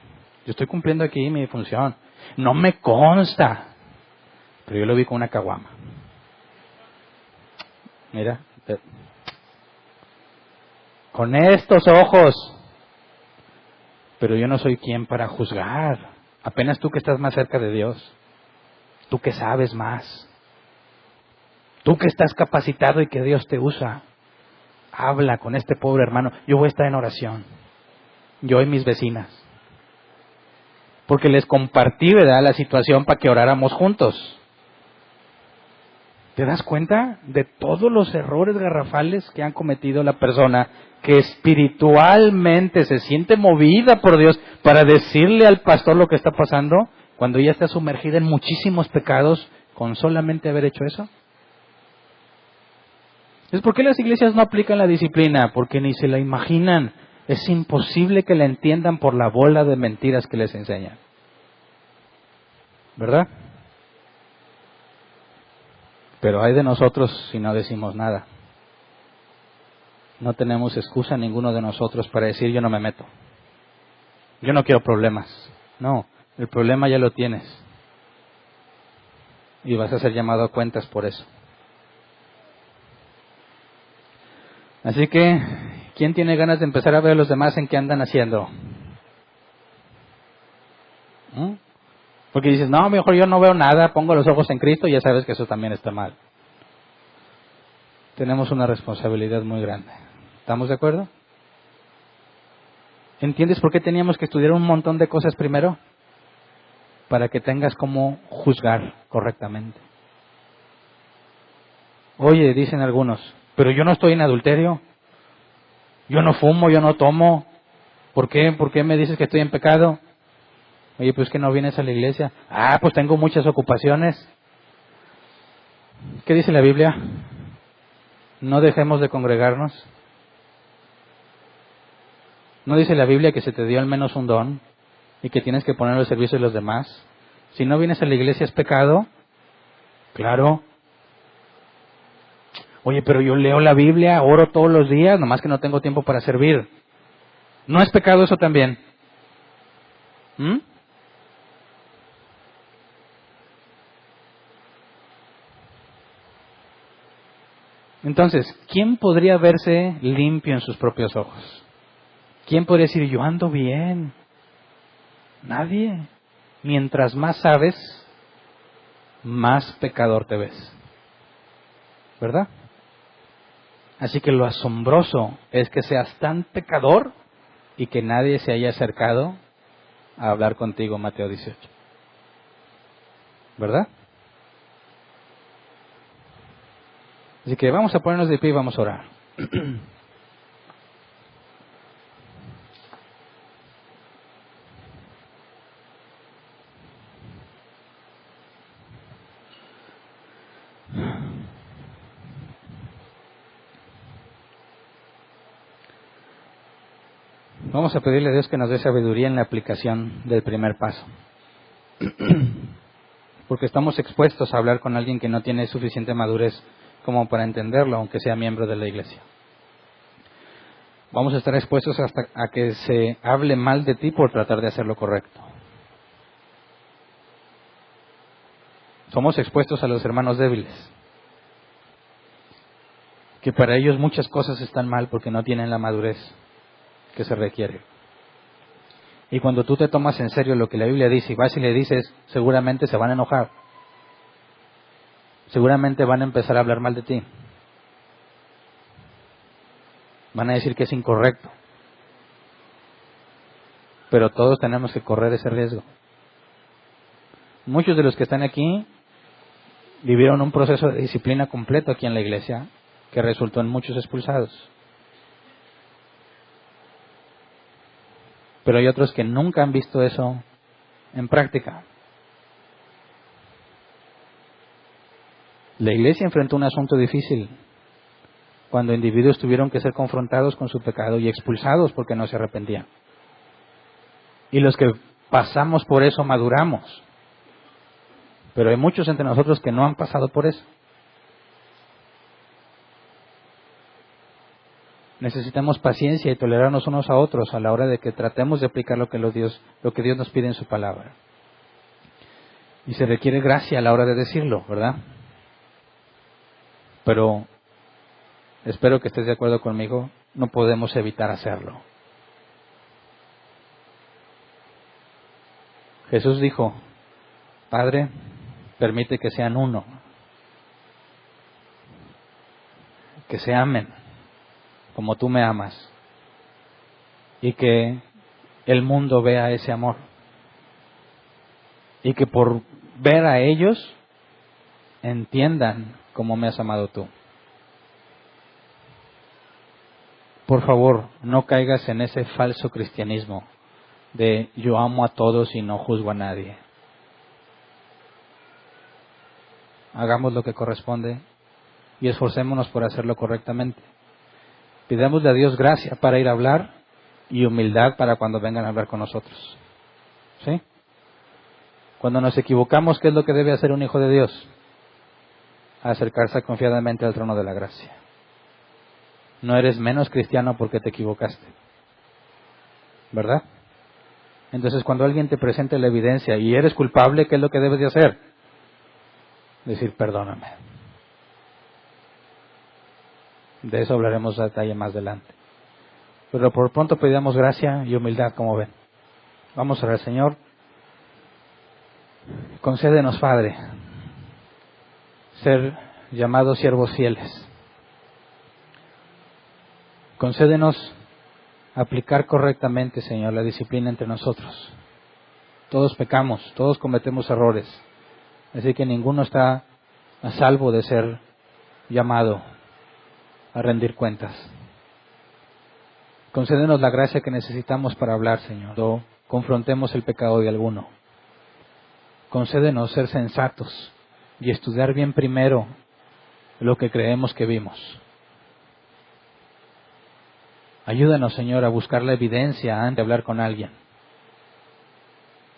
A: Yo estoy cumpliendo aquí mi función. No me consta. Pero yo lo vi con una caguama. Mira. Con estos ojos. Pero yo no soy quien para juzgar. Apenas tú que estás más cerca de Dios. Tú que sabes más. Tú que estás capacitado y que Dios te usa. Habla con este pobre hermano. Yo voy a estar en oración. Yo y mis vecinas. Porque les compartí, ¿verdad?, la situación para que oráramos juntos. ¿Te das cuenta de todos los errores garrafales que han cometido la persona que espiritualmente se siente movida por Dios para decirle al pastor lo que está pasando, cuando ella está sumergida en muchísimos pecados con solamente haber hecho eso? ¿Es por qué las iglesias no aplican la disciplina? Porque ni se la imaginan. Es imposible que la entiendan por la bola de mentiras que les enseñan. ¿Verdad? Pero hay de nosotros si no decimos nada. No tenemos excusa ninguno de nosotros para decir yo no me meto. Yo no quiero problemas. No, el problema ya lo tienes. Y vas a ser llamado a cuentas por eso. Así que, ¿quién tiene ganas de empezar a ver a los demás en qué andan haciendo? Porque dices, no, mejor yo no veo nada, pongo los ojos en Cristo y ya sabes que eso también está mal. Tenemos una responsabilidad muy grande. ¿Estamos de acuerdo? ¿Entiendes por qué teníamos que estudiar un montón de cosas primero? Para que tengas cómo juzgar correctamente. Oye, dicen algunos, pero yo no estoy en adulterio. Yo no fumo, yo no tomo. ¿Por qué? ¿Por qué me dices que estoy en pecado? Oye, pues que no vienes a la iglesia. Ah, pues tengo muchas ocupaciones. ¿Qué dice la Biblia? No dejemos de congregarnos. ¿No dice la Biblia que se te dio al menos un don y que tienes que ponerlo al servicio de los demás? Si no vienes a la iglesia es pecado. Claro. Oye, pero yo leo la Biblia, oro todos los días, nomás que no tengo tiempo para servir. ¿No es pecado eso también? Entonces, ¿quién podría verse limpio en sus propios ojos? ¿Quién podría decir, yo ando bien? Nadie. Mientras más sabes, más pecador te ves. ¿Verdad? Así que lo asombroso es que seas tan pecador y que nadie se haya acercado a hablar contigo, Mateo 18. ¿Verdad? Así que vamos a ponernos de pie y vamos a orar. Vamos a pedirle a Dios que nos dé sabiduría en la aplicación del primer paso. Porque estamos expuestos a hablar con alguien que no tiene suficiente madurez como para entenderlo, aunque sea miembro de la iglesia. Vamos a estar expuestos hasta a que se hable mal de ti por tratar de hacer lo correcto. Somos expuestos a los hermanos débiles, que para ellos muchas cosas están mal porque no tienen la madurez que se requiere. Y cuando tú te tomas en serio lo que la Biblia dice y vas y le dices, seguramente se van a enojar. Seguramente van a empezar a hablar mal de ti. Van a decir que es incorrecto. Pero todos tenemos que correr ese riesgo. Muchos de los que están aquí vivieron un proceso de disciplina completo aquí en la iglesia que resultó en muchos expulsados. Pero hay otros que nunca han visto eso en práctica. La iglesia enfrentó un asunto difícil cuando individuos tuvieron que ser confrontados con su pecado y expulsados porque no se arrepentían. Y los que pasamos por eso, maduramos. Pero hay muchos entre nosotros que no han pasado por eso. Necesitamos paciencia y tolerarnos unos a otros a la hora de que tratemos de aplicar lo que Dios nos pide en su palabra. Y se requiere gracia a la hora de decirlo, ¿verdad? Pero espero que estés de acuerdo conmigo, no podemos evitar hacerlo. Jesús dijo, Padre, permite que sean uno, que se amen como tú me amas y que el mundo vea ese amor y que por ver a ellos entiendan cómo me has amado tú. Por favor, no caigas en ese falso cristianismo de yo amo a todos y no juzgo a nadie. Hagamos lo que corresponde y esforcémonos por hacerlo correctamente. Pidámosle a Dios gracia para ir a hablar y humildad para cuando vengan a hablar con nosotros. ¿Sí? Cuando nos equivocamos, ¿qué es lo que debe hacer un hijo de Dios? Acercarse confiadamente al trono de la gracia. No eres menos cristiano porque te equivocaste, ¿verdad? Entonces, cuando alguien te presente la evidencia y eres culpable, ¿qué es lo que debes de hacer? Decir, perdóname. De eso hablaremos a detalle más adelante. Pero por pronto pedimos gracia y humildad, como ven. Vamos a orar, Señor. Concédenos, Padre, ser llamados siervos fieles. Concédenos aplicar correctamente, Señor, la disciplina entre nosotros. Todos pecamos, todos cometemos errores. Así que ninguno está a salvo de ser llamado a rendir cuentas. Concédenos la gracia que necesitamos para hablar, Señor, cuando confrontemos el pecado de alguno. Concédenos ser sensatos y estudiar bien primero lo que creemos que vimos. Ayúdanos, Señor, a buscar la evidencia antes de hablar con alguien.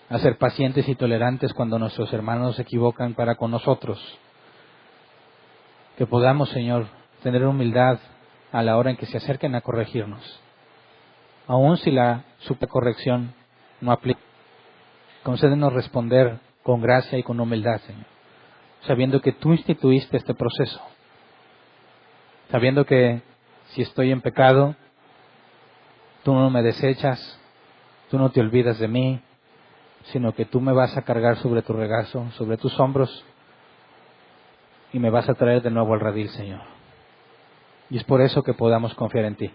A: A ser pacientes y tolerantes cuando nuestros hermanos se equivocan para con nosotros. Que podamos, Señor, tener humildad a la hora en que se acerquen a corregirnos. Aun si su corrección no aplica. Concédenos responder con gracia y con humildad, Señor. Sabiendo que tú instituiste este proceso. Sabiendo que si estoy en pecado, tú no me desechas, tú no te olvidas de mí, sino que tú me vas a cargar sobre tu regazo, sobre tus hombros, y me vas a traer de nuevo al redil, Señor. Y es por eso que podamos confiar en ti.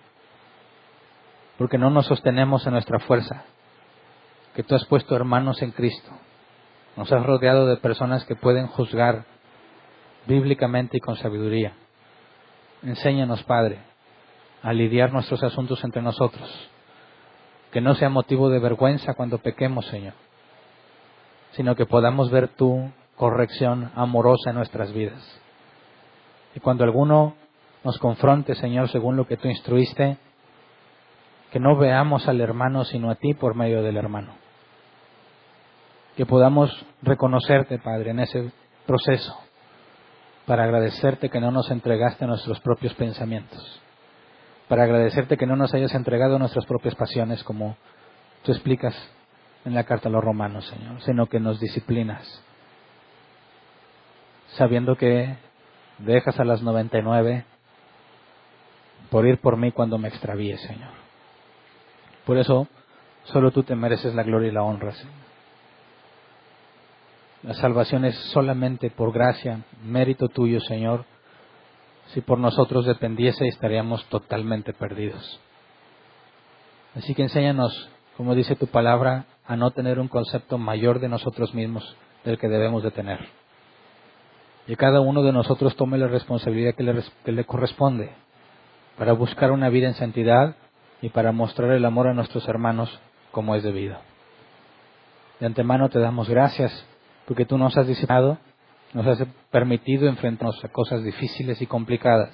A: Porque no nos sostenemos en nuestra fuerza, que tú has puesto hermanos en Cristo. Nos has rodeado de personas que pueden juzgar bíblicamente y con sabiduría. Enséñanos, Padre, a lidiar nuestros asuntos entre nosotros. Que no sea motivo de vergüenza cuando pequemos, Señor, sino que podamos ver tu corrección amorosa en nuestras vidas. Y cuando alguno nos confronte, Señor, según lo que tú instruiste, que no veamos al hermano sino a ti por medio del hermano. Que podamos reconocerte, Padre, en ese proceso, para agradecerte que no nos entregaste nuestros propios pensamientos, para agradecerte que no nos hayas entregado nuestras propias pasiones, como tú explicas en la carta a los Romanos, Señor, sino que nos disciplinas, sabiendo que dejas a las 99 por ir por mí cuando me extravíe, Señor. Por eso, solo tú te mereces la gloria y la honra, Señor. La salvación es solamente por gracia, mérito tuyo, Señor. Si por nosotros dependiese, estaríamos totalmente perdidos. Así que enséñanos, como dice tu palabra, a no tener un concepto mayor de nosotros mismos del que debemos de tener. Y cada uno de nosotros tome la responsabilidad que le corresponde para buscar una vida en santidad y para mostrar el amor a nuestros hermanos como es debido. De antemano te damos gracias porque tú nos has disciplinado, nos has permitido enfrentarnos a cosas difíciles y complicadas.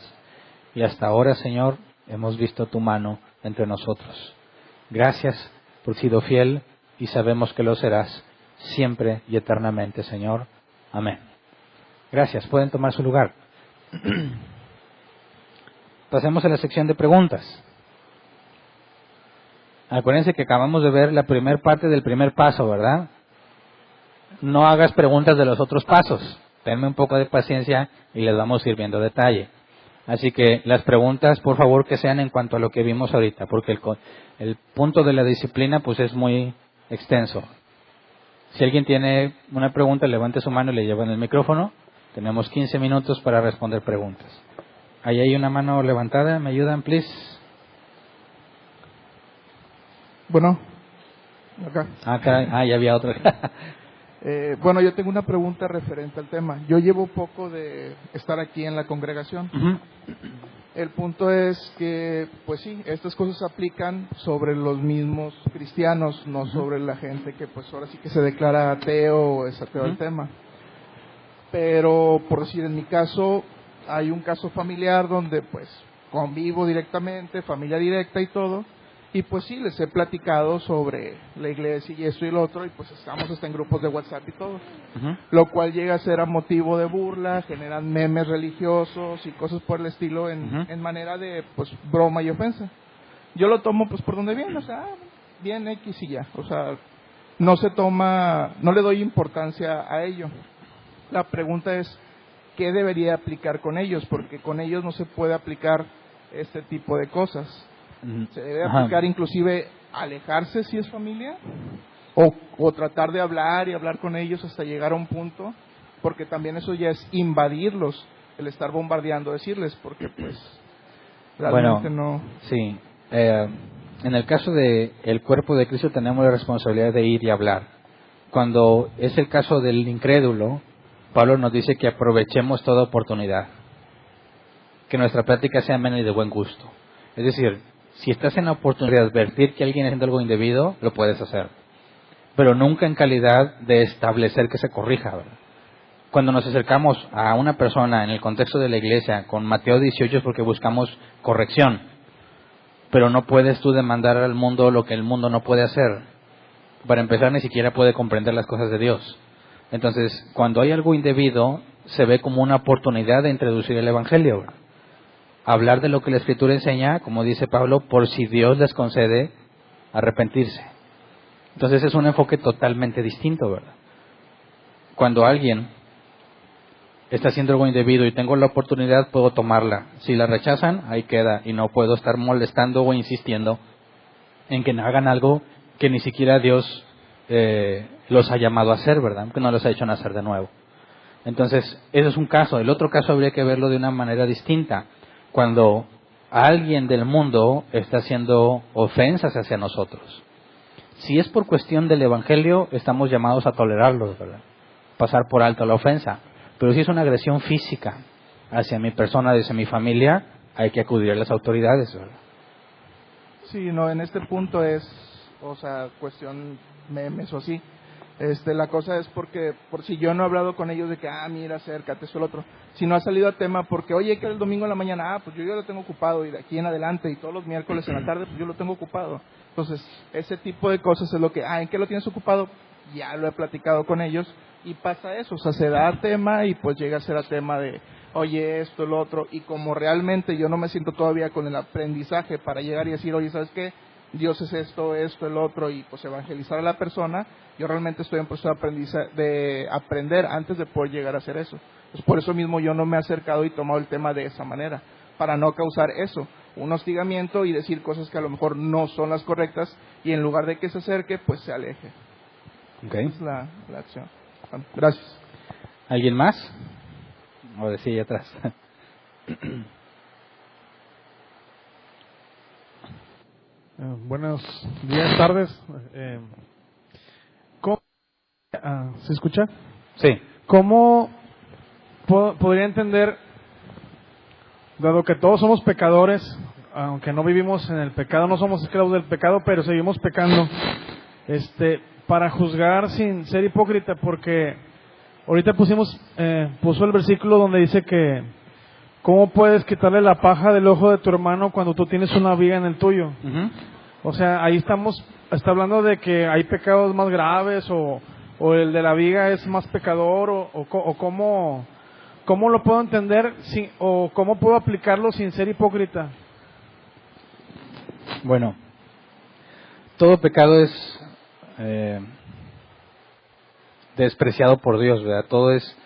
A: Y hasta ahora, Señor, hemos visto tu mano entre nosotros. Gracias por sido fiel y sabemos que lo serás siempre y eternamente, Señor. Amén. Gracias. Pueden tomar su lugar. Pasemos a la sección de preguntas. Acuérdense que acabamos de ver la primera parte del primer paso, ¿verdad? No hagas preguntas de los otros pasos. Tenme un poco de paciencia y les vamos a ir viendo detalle. Así que las preguntas, por favor, que sean en cuanto a lo que vimos ahorita, porque el punto de la disciplina pues es muy extenso. Si alguien tiene una pregunta, levante su mano y le llevan el micrófono. Tenemos 15 minutos para responder preguntas. Ahí hay una mano levantada. ¿Me ayudan, please?
B: Bueno, acá.
A: Ya había otro.
B: Bueno, yo tengo una pregunta referente al tema. Yo llevo poco de estar aquí en la congregación.
A: Uh-huh.
B: El punto es que, pues sí, estas cosas aplican sobre los mismos cristianos, no sobre la gente que pues ahora sí que se declara ateo o es ateo el tema. Pero, por decir, en mi caso, hay un caso familiar donde pues convivo directamente, familia directa y todo. Y pues sí, les he platicado sobre la iglesia y esto y lo otro, y pues estamos hasta en grupos de WhatsApp y todo. Uh-huh. Lo cual llega a ser a motivo de burla, generan memes religiosos y cosas por el estilo en manera de pues broma y ofensa. Yo lo tomo pues por donde viene, o sea, bien X y ya. O sea, no le doy importancia a ello. La pregunta es, ¿qué debería aplicar con ellos? Porque con ellos no se puede aplicar este tipo de cosas. ¿Se debe aplicar inclusive alejarse si es familia? O tratar de hablar y hablar con ellos hasta llegar a un punto, porque también eso ya es invadirlos, el estar bombardeando, decirles, porque pues realmente no...
A: Sí, en el caso de el cuerpo de Cristo tenemos la responsabilidad de ir y hablar. Cuando es el caso del incrédulo, Pablo nos dice que aprovechemos toda oportunidad, que nuestra práctica sea amena y de buen gusto. Es decir, si estás en la oportunidad de advertir que alguien está haciendo algo indebido, lo puedes hacer. Pero nunca en calidad de establecer que se corrija, ¿verdad? Cuando nos acercamos a una persona en el contexto de la iglesia, con Mateo 18 es porque buscamos corrección. Pero no puedes tú demandar al mundo lo que el mundo no puede hacer. Para empezar, ni siquiera puede comprender las cosas de Dios. Entonces, cuando hay algo indebido, se ve como una oportunidad de introducir el Evangelio, ¿verdad? Hablar de lo que la Escritura enseña, como dice Pablo, por si Dios les concede arrepentirse. Entonces es un enfoque totalmente distinto, ¿verdad? Cuando alguien está haciendo algo indebido y tengo la oportunidad, puedo tomarla. Si la rechazan, ahí queda, y no puedo estar molestando o insistiendo en que hagan algo que ni siquiera Dios los ha llamado a hacer, ¿verdad? Que no los ha hecho nacer de nuevo. Entonces, ese es un caso. El otro caso habría que verlo de una manera distinta. Cuando alguien del mundo está haciendo ofensas hacia nosotros. Si es por cuestión del Evangelio, estamos llamados a tolerarlos, ¿verdad? Pasar por alto la ofensa. Pero si es una agresión física hacia mi persona, hacia mi familia, hay que acudir a las autoridades, ¿verdad?
B: Sí, no, en este punto es, o sea, cuestión memes o así. La cosa es porque, por si yo no he hablado con ellos de que, mira, acércate, eso, el otro. Si no ha salido a tema porque, oye, que el domingo en la mañana, pues yo lo tengo ocupado, y de aquí en adelante, y todos los miércoles en la tarde, pues yo lo tengo ocupado. Entonces, ese tipo de cosas es lo que, ¿en qué lo tienes ocupado? Ya lo he platicado con ellos, y pasa eso, o sea, se da a tema, y pues llega a ser a tema de, oye, esto, el otro, y como realmente yo no me siento todavía con el aprendizaje para llegar y decir, oye, ¿sabes qué? Dios es esto, el otro, y pues evangelizar a la persona. Yo realmente estoy en proceso de aprender antes de poder llegar a hacer eso. Pues por eso mismo yo no me he acercado y tomado el tema de esa manera, para no causar eso, un hostigamiento y decir cosas que a lo mejor no son las correctas, y en lugar de que se acerque, pues se aleje.
A: Okay.
B: Esa es la acción. Bueno, gracias.
A: ¿Alguien más? O decía atrás.
C: Buenos días, tardes. ¿Cómo, ¿se escucha?
A: Sí.
C: ¿Cómo podría entender, dado que todos somos pecadores, aunque no vivimos en el pecado, no somos esclavos del pecado, pero seguimos pecando, para juzgar sin ser hipócrita? Porque ahorita puso el versículo donde dice que ¿cómo puedes quitarle la paja del ojo de tu hermano cuando tú tienes una viga en el tuyo?
A: Uh-huh.
C: O sea, ahí estamos está hablando de que hay pecados más graves o el de la viga es más pecador o cómo lo puedo entender o cómo puedo aplicarlo sin ser hipócrita.
A: Bueno, todo pecado es despreciado por Dios, ¿verdad? Todo es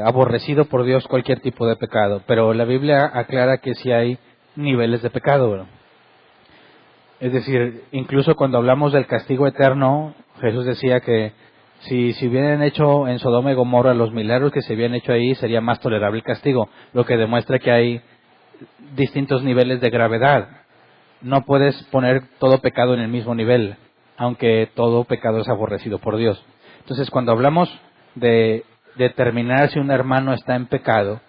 A: aborrecido por Dios, cualquier tipo de pecado. Pero la Biblia aclara que sí hay niveles de pecado, ¿verdad? Es decir, incluso cuando hablamos del castigo eterno, Jesús decía que si hubieran hecho en Sodoma y Gomorra los milagros que se habían hecho ahí, sería más tolerable el castigo, lo que demuestra que hay distintos niveles de gravedad. No puedes poner todo pecado en el mismo nivel, aunque todo pecado es aborrecido por Dios. Entonces, cuando hablamos de determinar si un hermano está en pecado,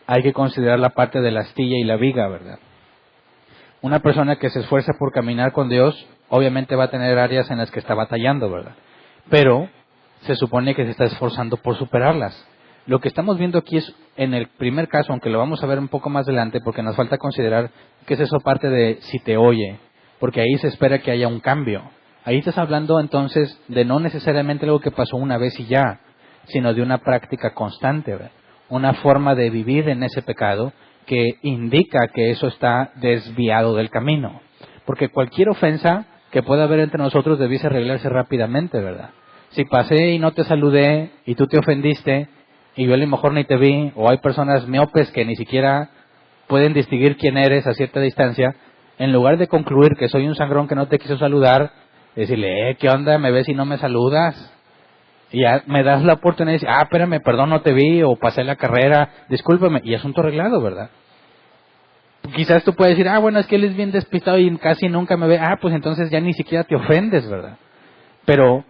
A: hay que considerar la parte de la astilla y la viga, ¿verdad? Una persona que se esfuerza por caminar con Dios, obviamente va a tener áreas en las que está batallando, ¿verdad? Pero se supone que se está esforzando por superarlas. Lo que estamos viendo aquí es, en el primer caso, aunque lo vamos a ver un poco más adelante, porque nos falta considerar que es eso parte de si te oye, porque ahí se espera que haya un cambio. Ahí estás hablando entonces de no necesariamente algo que pasó una vez y ya, sino de una práctica constante, ¿verdad? Una forma de vivir en ese pecado que indica que eso está desviado del camino. Porque cualquier ofensa que pueda haber entre nosotros debiese arreglarse rápidamente, ¿verdad? Si pasé y no te saludé y tú te ofendiste y yo a lo mejor ni te vi, o hay personas miopes que ni siquiera pueden distinguir quién eres a cierta distancia, en lugar de concluir que soy un sangrón que no te quiso saludar, decirle, ¿qué onda? ¿Me ves y no me saludas? Y ya me das la oportunidad de decir, espérame, perdón, no te vi, o pasé la carrera, discúlpame, y asunto arreglado, ¿verdad? Quizás tú puedes decir, bueno, es que él es bien despistado y casi nunca me ve, pues entonces ya ni siquiera te ofendes, ¿verdad? Pero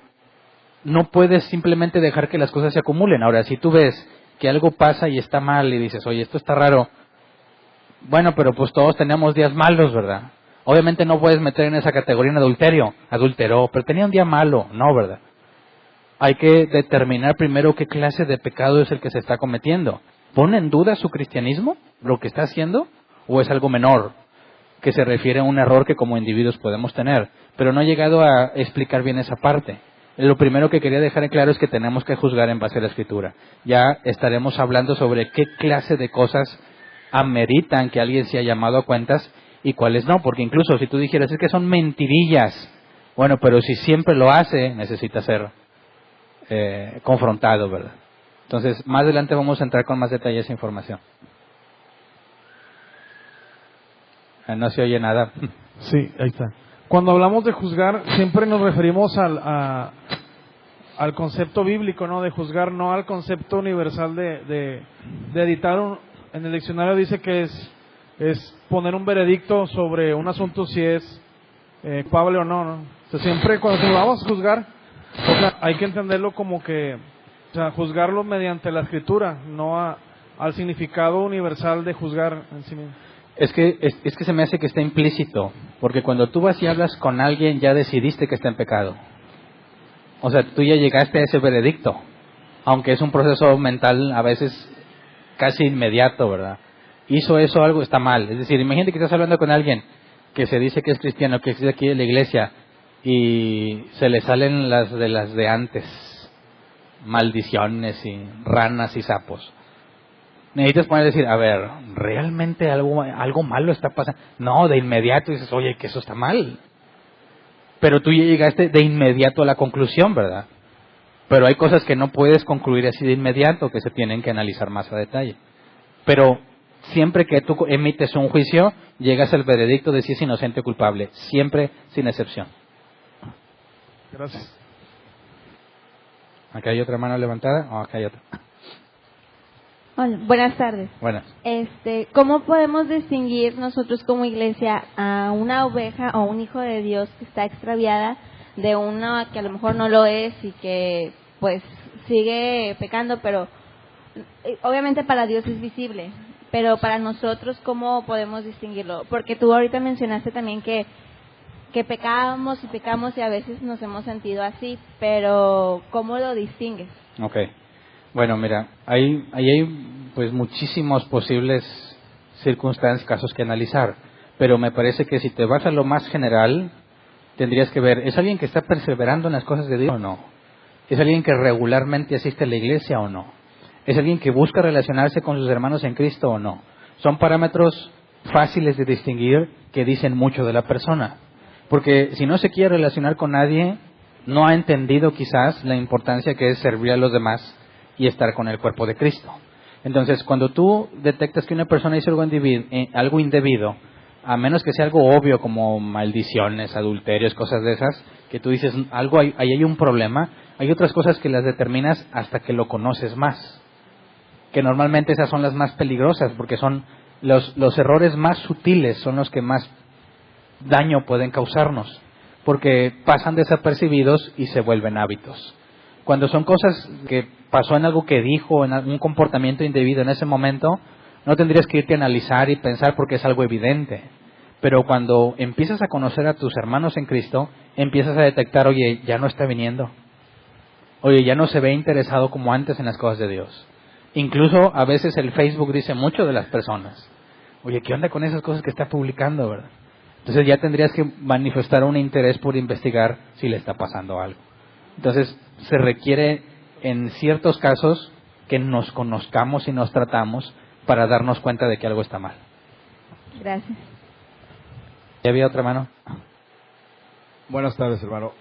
A: no puedes simplemente dejar que las cosas se acumulen. Ahora, si tú ves que algo pasa y está mal y dices, oye, esto está raro, bueno, pero pues todos tenemos días malos, ¿verdad? Obviamente no puedes meter en esa categoría en adulteró, pero tenía un día malo, no, ¿verdad? Hay que determinar primero qué clase de pecado es el que se está cometiendo. ¿Pone en duda su cristianismo, lo que está haciendo? ¿O es algo menor, que se refiere a un error que como individuos podemos tener? Pero no he llegado a explicar bien esa parte. Lo primero que quería dejar en claro es que tenemos que juzgar en base a la Escritura. Ya estaremos hablando sobre qué clase de cosas ameritan que alguien sea llamado a cuentas y cuáles no. Porque incluso si tú dijeras, es que son mentirillas, bueno, pero si siempre lo hace, necesita ser confrontado, ¿verdad? Entonces, más adelante vamos a entrar con más detalles esa información. No se oye nada.
C: Sí, ahí está. Cuando hablamos de juzgar, siempre nos referimos al concepto bíblico, ¿no? De juzgar, no al concepto universal de editar en el diccionario dice que es poner un veredicto sobre un asunto si es culpable o no, ¿no? O sea, siempre cuando vamos a juzgar, o sea, hay que entenderlo como que, o sea, juzgarlo mediante la Escritura, no al significado universal de juzgar en sí mismo.
A: Es que se me hace que está implícito, porque cuando tú vas y hablas con alguien ya decidiste que está en pecado. O sea, tú ya llegaste a ese veredicto, aunque es un proceso mental a veces casi inmediato, ¿verdad? Hizo eso, algo está mal. Es decir, imagínate que estás hablando con alguien que se dice que es cristiano, que es de aquí de la iglesia, y se le salen las de antes, maldiciones y ranas y sapos. Necesitas poner a decir, a ver, ¿realmente algo malo está pasando? No, de inmediato dices, oye, que eso está mal. Pero tú ya llegaste de inmediato a la conclusión, ¿verdad? Pero hay cosas que no puedes concluir así de inmediato, que se tienen que analizar más a detalle. Pero siempre que tú emites un juicio, llegas al veredicto de si es inocente o culpable, siempre sin excepción.
C: Gracias.
A: ¿Acá hay otra mano levantada? ¿O acá hay otra?
D: Hola, buenas tardes.
A: Buenas.
D: ¿Cómo podemos distinguir nosotros como iglesia a una oveja o un hijo de Dios que está extraviada de una que a lo mejor no lo es y que pues sigue pecando, pero obviamente para Dios es visible, pero para nosotros cómo podemos distinguirlo? Porque tú ahorita mencionaste también que pecamos y a veces nos hemos sentido así, pero ¿cómo lo distingues?
A: Okay. Bueno, mira, ahí hay pues muchísimos posibles circunstancias, casos que analizar, pero me parece que si te vas a lo más general, tendrías que ver, ¿es alguien que está perseverando en las cosas de Dios o no? ¿Es alguien que regularmente asiste a la iglesia o no? ¿Es alguien que busca relacionarse con sus hermanos en Cristo o no? Son parámetros fáciles de distinguir que dicen mucho de la persona. Porque si no se quiere relacionar con nadie, no ha entendido quizás la importancia que es servir a los demás y estar con el cuerpo de Cristo. Entonces, cuando tú detectas que una persona hizo algo indebido, a menos que sea algo obvio como maldiciones, adulterios, cosas de esas, que tú dices, ahí hay un problema, hay otras cosas que las determinas hasta que lo conoces más. Que normalmente esas son las más peligrosas, porque son los errores más sutiles, son los que más daño pueden causarnos, porque pasan desapercibidos y se vuelven hábitos. Cuando son cosas que pasó en algo que dijo, en un comportamiento indebido en ese momento, no tendrías que irte a analizar y pensar porque es algo evidente. Pero cuando empiezas a conocer a tus hermanos en Cristo, empiezas a detectar, oye, ya no está viniendo. Oye, ya no se ve interesado como antes en las cosas de Dios. Incluso a veces el Facebook dice mucho de las personas. Oye, ¿qué onda con esas cosas que está publicando, verdad? Entonces ya tendrías que manifestar un interés por investigar si le está pasando algo. Entonces se requiere en ciertos casos que nos conozcamos y nos tratamos para darnos cuenta de que algo está mal.
D: Gracias.
A: ¿Ya había otra mano?
E: Buenas tardes, hermano.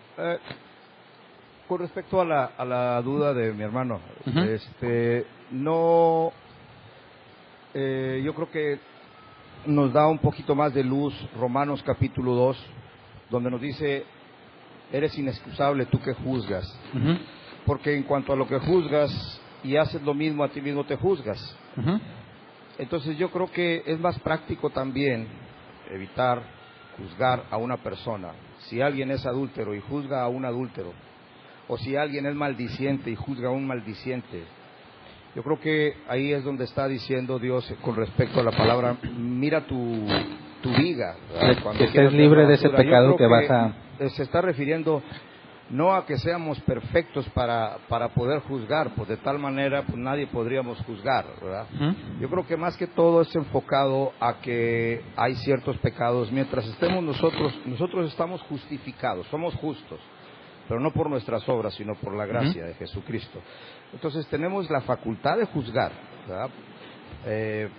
E: Con respecto a la duda de mi hermano, yo creo que nos da un poquito más de luz Romanos capítulo 2, donde nos dice, eres inexcusable tú que juzgas, porque en cuanto a lo que juzgas y haces lo mismo, a ti mismo te juzgas. Entonces yo creo que es más práctico también evitar juzgar a una persona. Si alguien es adúltero y juzga a un adúltero, o si alguien es maldiciente y juzga a un maldiciente, yo creo que ahí es donde está diciendo Dios con respecto a la palabra, mira tu viga,
A: que estés libre de ese pecado que vas a...
E: Se está refiriendo no a que seamos perfectos para poder juzgar, pues de tal manera pues nadie podríamos juzgar, ¿verdad? Yo creo que más que todo es enfocado a que hay ciertos pecados, mientras estemos nosotros estamos justificados, somos justos, pero no por nuestras obras, sino por la gracia de Jesucristo. Entonces tenemos la facultad de juzgar, ¿verdad?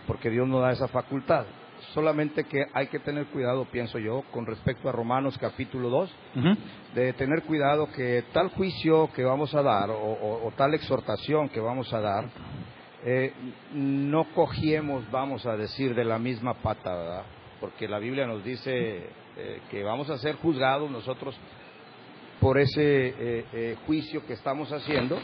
E: Porque Dios nos da esa facultad. Solamente que hay que tener cuidado, pienso yo, con respecto a Romanos capítulo 2, de tener cuidado que tal juicio que vamos a dar o tal exhortación que vamos a dar, no cogiemos, vamos a decir, de la misma pata, ¿verdad? Porque la Biblia nos dice que vamos a ser juzgados nosotros por ese juicio que estamos haciendo,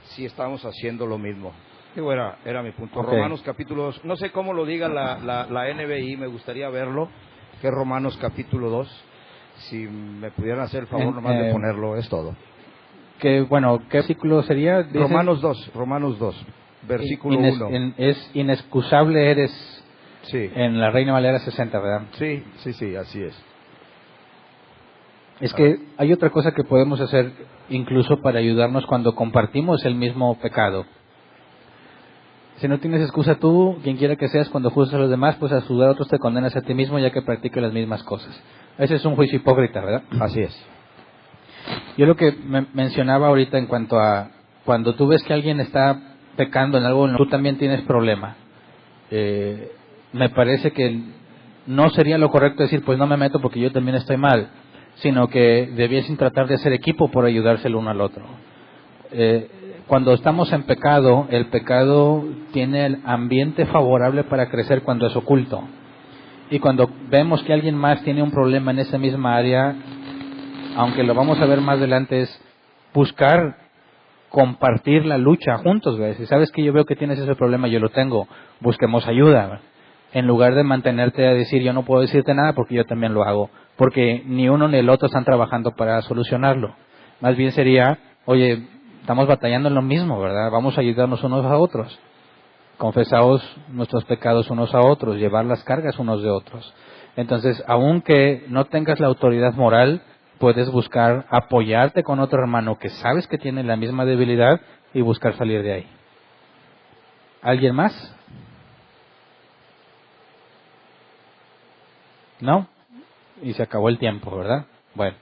E: si estamos haciendo lo mismo. Digo, era mi punto. Okay. Romanos capítulo 2, no sé cómo lo diga la NBI, me gustaría verlo, que es Romanos capítulo 2, si me pudieran hacer el favor nomás de ponerlo, es todo.
A: ¿Qué versículo sería? Dice,
E: Romanos 2, versículo 1.
A: Es inexcusable eres,
E: sí.
A: En la Reina Valera 60, ¿verdad?
E: Sí, así es.
A: Es que hay otra cosa que podemos hacer incluso para ayudarnos cuando compartimos el mismo pecado. Si no tienes excusa tú, quien quiera que seas, cuando juzgas a los demás, pues a juzgar a otros te condenas a ti mismo ya que practicas las mismas cosas. Ese es un juicio hipócrita, ¿verdad?
E: Así es.
A: Yo lo que mencionaba ahorita en cuanto a cuando tú ves que alguien está pecando en algo, tú también tienes problema. Me parece que no sería lo correcto decir, pues no me meto porque yo también estoy mal, sino que debiesen tratar de hacer equipo por ayudarse el uno al otro. Cuando estamos en pecado, el pecado tiene el ambiente favorable para crecer cuando es oculto. Y cuando vemos que alguien más tiene un problema en esa misma área, aunque lo vamos a ver más adelante, es buscar compartir la lucha juntos, ¿ves? Si sabes que yo veo que tienes ese problema, yo lo tengo, busquemos ayuda, ¿ves? En lugar de mantenerte a decir, yo no puedo decirte nada porque yo también lo hago, porque ni uno ni el otro están trabajando para solucionarlo. Más bien sería, oye, estamos batallando en lo mismo, ¿verdad? Vamos a ayudarnos unos a otros. Confesaos nuestros pecados unos a otros, llevar las cargas unos de otros. Entonces, aunque no tengas la autoridad moral, puedes buscar apoyarte con otro hermano que sabes que tiene la misma debilidad y buscar salir de ahí. ¿Alguien más? ¿No? Y se acabó el tiempo, ¿verdad? Bueno.